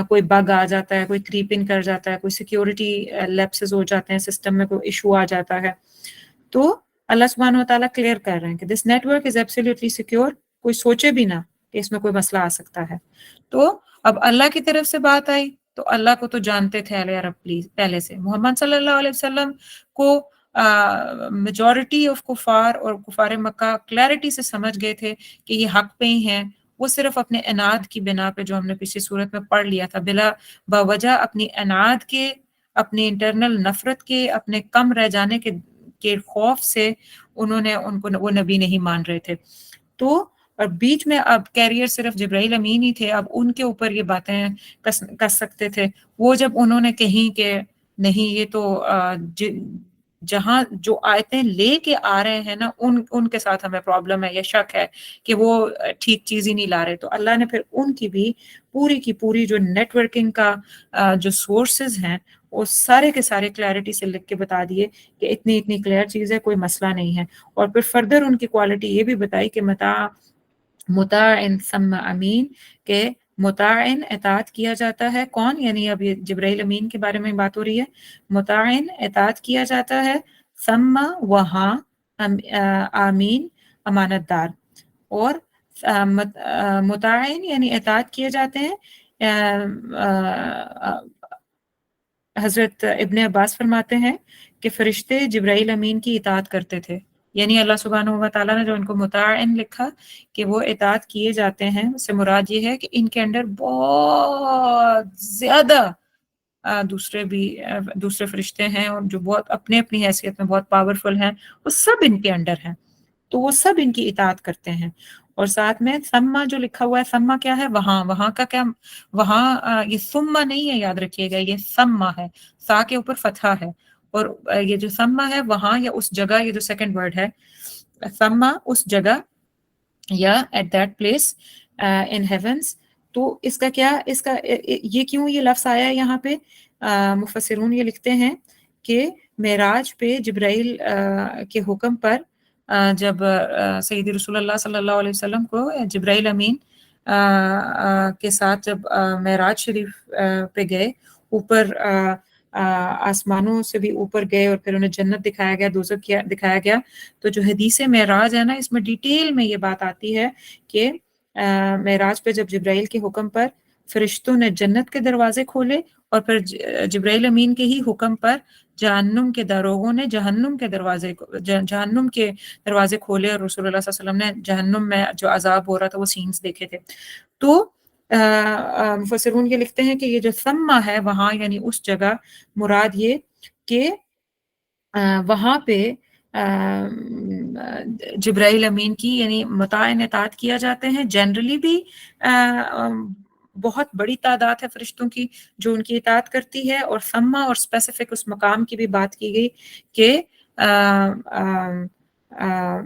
Speaker 1: کوئی بگ آ جاتا ہے، کوئی کریپنگ کر جاتا ہے، کوئی سیکیورٹی لیپسز ہو جاتے ہیں سسٹم میں، کوئی ایشو آ جاتا ہے، تو اللہ سبحانہ و تعالیٰ کلیئر کر رہے ہیں کہ this network is absolutely secure, کوئی سوچے بھی نہ کہ اس میں کوئی مسئلہ آ سکتا ہے۔ تو اب اللہ کی طرف سے بات آئی تو اللہ کو تو جانتے تھے اہل عرب پہلے سے، محمد صلی اللہ علیہ وسلم کو میجورٹی آف کفار اور کفار مکہ کلیئرٹی سے سمجھ گئے تھے کہ یہ حق پہ ہی ہیں، وہ صرف اپنے عناد کی بنا پہ، جو ہم نے پچھلی صورت میں پڑھ لیا تھا، بلا باوجہ اپنی عناد کے، اپنی انٹرنل نفرت کے، اپنے کم رہ جانے کے کے خوف سے انہوں نے وہ نبی نہیں مان رہے تھے. تو اور بیچ میں اب کیریئر صرف جبرائیل امین ہی تھے، اب ان کے اوپر یہ باتیں کس سکتے تھے. وہ جب انہوں نے کہیں کہ نہیں یہ تو جہاں جو آیتیں لے کے آ رہے ہیں نا ان کے ساتھ ہمیں پرابلم ہے یا شک ہے کہ وہ ٹھیک چیز ہی نہیں لا رہے، تو اللہ نے پھر ان کی بھی پوری کی پوری جو نیٹ ورکنگ کا جو سورسز ہیں وہ سارے کے سارے کلیئرٹی سے لکھ کے بتا دیے کہ اتنی کلیئر چیز ہے، کوئی مسئلہ نہیں ہے. اور پھر فردر ان کی کوالٹی یہ بھی بتائی کہ مطاع ثم امین، کہ مطاع اطاعت کیا جاتا ہے. کون؟ یعنی اب یہ جبرائیل امین کے بارے میں بات ہو رہی ہے. مطاع اطاعت کیا جاتا ہے، ثم وہاں آمین امانت دار. اور مطاع یعنی اطاعت کیے جاتے ہیں. حضرت ابن عباس فرماتے ہیں کہ فرشتے جبرائیل امین کی اطاعت کرتے تھے. یعنی اللہ سبحانہ و تعالیٰ نے جو ان کو مطاعن لکھا کہ وہ اطاعت کیے جاتے ہیں، اس سے مراد یہ ہے کہ ان کے انڈر بہت زیادہ دوسرے فرشتے ہیں اور جو بہت اپنے اپنی حیثیت میں بہت پاورفل ہیں، وہ سب ان کے انڈر ہیں، تو وہ سب ان کی اطاعت کرتے ہیں. اور ساتھ میں سما جو لکھا ہوا ہے، سما کیا ہے؟ وہاں کا کیا؟ وہاں یہ سما نہیں ہے، یاد رکھیے گا، یہ سما ہے، سا کے اوپر فتحہ ہے. اور یہ جو سما ہے وہاں یا اس جگہ، یہ جو سیکنڈ ورڈ ہے سما، اس جگہ یا at that place in heavens. تو اس کا کیا، اس کا یہ کیوں یہ لفظ آیا ہے یہاں پہ؟ مفسرون یہ لکھتے ہیں کہ معراج پہ جبرائیل کے حکم پر جب سیدی رسول اللہ صلی اللہ علیہ وسلم کو جبرائیل امین کے ساتھ جب معراج شریف پہ گئے، اوپر آسمانوں سے بھی اوپر گئے اور پھر انہیں جنت دکھایا گیا، دوزخ دکھایا گیا. تو جو حدیث معراج ہے نا، اس میں ڈیٹیل میں یہ بات آتی ہے کہ معراج پہ جب جبرائیل کے حکم پر فرشتوں نے جنت کے دروازے کھولے، اور پھر جبرائیل امین کے ہی حکم پر جہنم کے داروغوں نے جہنم کے دروازے کھولے، اور رسول اللہ صلی اللہ علیہ وسلم نے جہنم میں جو عذاب ہو رہا تھا وہ سینز دیکھے تھے. تو مفسرون یہ لکھتے ہیں کہ یہ جو سما ہے وہاں، یعنی اس جگہ، مراد یہ کہ وہاں پہ جبرائیل امین کی یعنی مطاع اطاعت کیا جاتے ہیں. جنرلی بھی بہت بڑی تعداد ہے فرشتوں کی جو ان کی اطاعت کرتی ہے. اور سما اور اسپیسیفک اس مقام کی بھی بات کی گئی کہ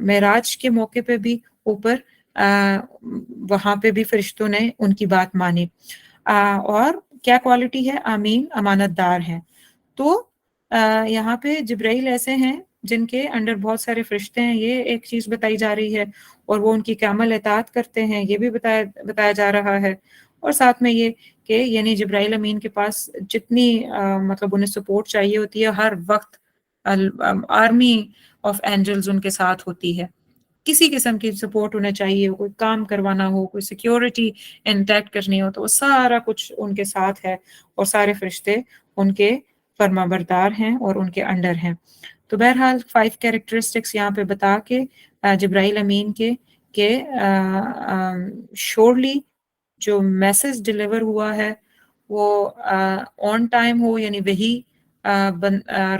Speaker 1: معراج کے موقع پہ بھی اوپر وہاں پہ بھی فرشتوں نے ان کی بات مانی. اور کیا کوالٹی ہے؟ آمین، امانت دار ہیں. تو یہاں پہ جبرائیل ایسے ہیں جن کے انڈر بہت سارے فرشتے ہیں، یہ ایک چیز بتائی جا رہی ہے. اور وہ ان کی کامل اطاعت کرتے ہیں، یہ بھی بتایا جا رہا ہے. اور ساتھ میں یہ کہ یعنی جبرائیل امین کے پاس جتنی مطلب انہیں سپورٹ چاہیے ہوتی ہے، ہر وقت آرمی آف اینجلز ان کے ساتھ ہوتی ہے. کسی قسم کی سپورٹ انہیں چاہیے ہو، کوئی کام کروانا ہو، کوئی سیکیورٹی انٹیکٹ کرنی ہو، تو وہ سارا کچھ ان کے ساتھ ہے. اور سارے فرشتے ان کے فرما بردار ہیں اور ان کے انڈر ہیں. تو بہرحال 5 کیریکٹرسٹکس یہاں پہ بتا کے جبرائیل امین کے کہ شورلی جو میسج ڈیلیور ہوا ہے وہ آن ٹائم ہو، یعنی وہی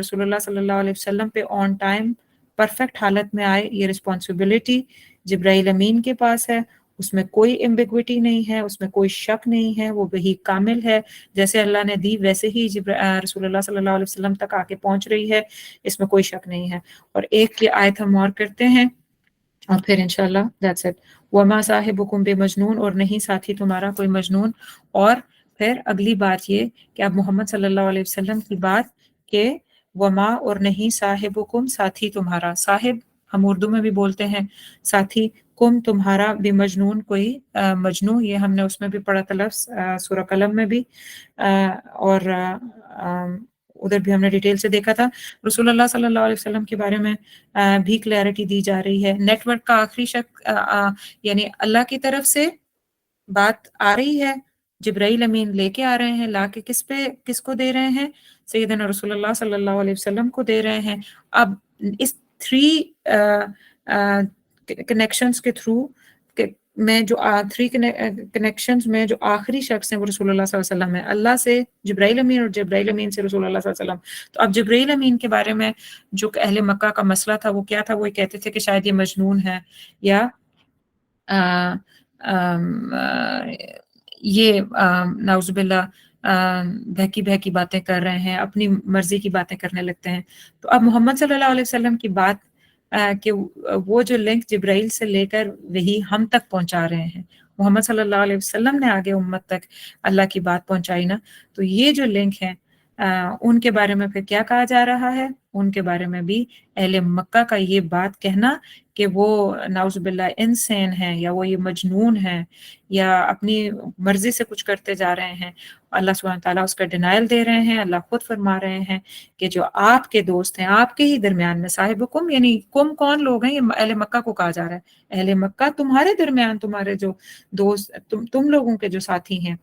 Speaker 1: رسول اللہ صلی اللہ علیہ وسلم پہ آن ٹائم پرفیکٹ حالت میں آئے، یہ رسپانسبلٹی جبرائیل امین کے پاس ہے. اس میں کوئی ایمبیگوٹی نہیں ہے، اس میں کوئی شک نہیں ہے، وہ وہی کامل ہے، جیسے اللہ نے دی ویسے ہی رسول اللہ صلی اللہ علیہ وسلم تک آ کے پہنچ رہی ہے، اس میں کوئی شک نہیں ہے. اور ایک یہ آیت ہم اور کرتے ہیں اور پھر انشاءاللہ that's it. وَمَا صَاحِبُكُمْ بِمَجْنُونَ، اور نہیں ساتھی تمہارا کوئی مجنون. اور پھر اگلی بات یہ کہ اب محمد صلی اللہ علیہ وسلم کی بات کہ وما، اور نہیں صاحبکم، ساتھی تمہارا. صاحب ہم اردو میں بھی بولتے ہیں ساتھی. کم تمہارا، بمجنون کوئی مجنون، یہ ہم نے اس میں بھی پڑھا تھا لفظ سورہ قلم میں بھی، اور ادھر بھی ہم نے ڈیٹیل سے دیکھا تھا. رسول اللہ صلی اللہ علیہ وسلم کے بارے میں بھی کلیئرٹی دی جا رہی ہے. نیٹ ورک کا آخری شک یعنی اللہ کی طرف سے بات آ رہی ہے، جبرائیل امین لے کے آ رہے ہیں، لا کے کس کو دے رہے ہیں؟ سیدنا رسول اللہ صلی اللہ علیہ وسلم کو دے رہے ہیں. اب اس 3 کنیکشنز کے تھرو میں جو تھری کنیکشنز میں جو آخری شخص ہیں وہ رسول اللہ صلی اللہ علیہ وسلم ہے، اللہ سے جبرائیل امین اور جبرائیل امین سے رسول اللہ صلی اللہ علیہ وسلم۔ تو اب جبرائیل امین کے بارے میں جو اہل مکہ کا مسئلہ تھا وہ کیا تھا، وہ کہتے تھے کہ شاید یہ مجنون ہے، یا یہ نعوذ باللہ بہکی بہکی باتیں کر رہے ہیں، اپنی مرضی کی باتیں کرنے لگتے ہیں۔ تو اب محمد صلی اللہ علیہ وسلم کی بات کہ وہ جو لنک جبرائیل سے لے کر وہی ہم تک پہنچا رہے ہیں، محمد صلی اللہ علیہ وسلم نے آگے امت تک اللہ کی بات پہنچائی نا، تو یہ جو لنک ہیں ان کے بارے میں پھر کیا کہا جا رہا ہے، ان کے بارے میں بھی اہل مکہ کا یہ بات کہنا کہ وہ نعوذ باللہ انسین ہیں، یا وہ یہ مجنون ہیں، یا اپنی مرضی سے کچھ کرتے جا رہے ہیں، اللہ سبحانہ تعالیٰ اس کا ڈینائل دے رہے ہیں۔ اللہ خود فرما رہے ہیں کہ جو آپ کے دوست ہیں، آپ کے ہی درمیان میں صاحب کم، یعنی کم کون لوگ ہیں، یہ اہل مکہ کو کہا جا رہا ہے، اہل مکہ تمہارے درمیان، تمہارے جو دوست، تم لوگوں کے جو ساتھی ہیں،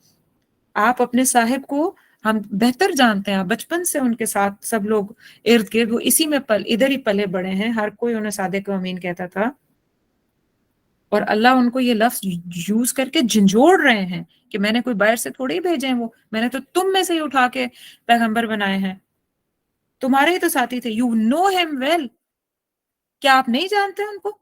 Speaker 1: آپ اپنے صاحب کو ہم بہتر جانتے ہیں، بچپن سے ان کے ساتھ سب لوگ ارد گرد وہ اسی میں ادھر ہی پلے بڑے ہیں، ہر کوئی انہیں صادق و امین کہتا تھا، اور اللہ ان کو یہ لفظ یوز کر کے جھنجھوڑ رہے ہیں کہ میں نے کوئی باہر سے تھوڑے ہی بھیجے ہیں، وہ میں نے تو تم میں سے ہی اٹھا کے پیغمبر بنائے ہیں، تمہارے ہی تو ساتھی تھے، یو نو ہیم ویل، کیا آپ نہیں جانتے ان کو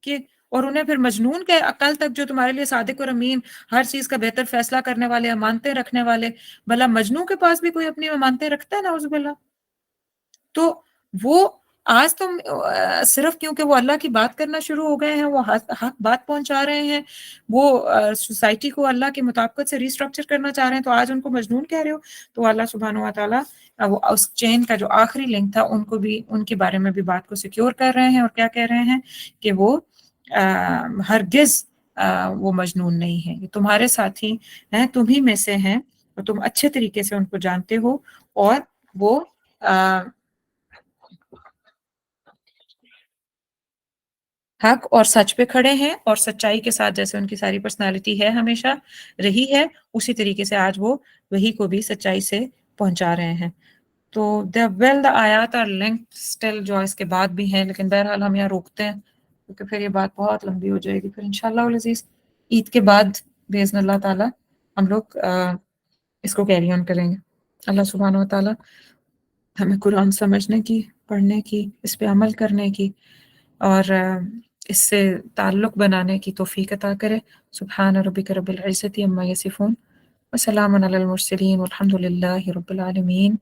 Speaker 1: کہ، اور انہیں پھر مجنون کے عقل تک جو تمہارے لیے صادق اور امین، ہر چیز کا بہتر فیصلہ کرنے والے، امانتیں رکھنے والے، بھلا مجنون کے پاس بھی کوئی اپنی امانتیں رکھتا ہے نعوذ باللہ؟ تو وہ آج تم صرف کیونکہ وہ اللہ کی بات کرنا شروع ہو گئے ہیں، وہ حق بات پہنچا رہے ہیں، وہ سوسائٹی کو اللہ کے مطابقت سے ریسٹرکچر کرنا چاہ رہے ہیں، تو آج ان کو مجنون کہہ رہے ہو؟ تو اللہ سبحانہ و تعالیٰ وہ اس چین کا جو آخری لنک تھا ان کو بھی، ان کے بارے میں بھی بات کو سیکیور کر رہے ہیں، اور کیا کہہ رہے ہیں کہ وہ ہرگز وہ مجنون نہیں ہے، یہ تمہارے ساتھی ہیں، تم ہی میں سے ہیں، اور تم اچھے طریقے سے ان کو جانتے ہو، اور وہ حق اور سچ پہ کھڑے ہیں، اور سچائی کے ساتھ جیسے ان کی ساری پرسنالٹی ہے ہمیشہ رہی ہے، اسی طریقے سے آج وہ وہی کو بھی سچائی سے پہنچا رہے ہیں۔ تو the آیات اور لنک اسٹل جو اس کے بعد بھی ہیں، لیکن بہرحال ہم یہاں روکتے ہیں کیونکہ پھر یہ بات بہت لمبی ہو جائے گی، پھر انشاءاللہ العزیز عید کے بعد باذن اللہ تعالی ہم لوگ اس کو کیری آن کریں گے۔ اللہ سبحانہ و تعالی ہمیں قرآن سمجھنے کی، پڑھنے کی، اس پہ عمل کرنے کی، اور اس سے تعلق بنانے کی توفیق عطا کرے۔ سبحان ربک رب العزت عما یصفون وسلام علی المرسلین والحمد للہ رب العالمین۔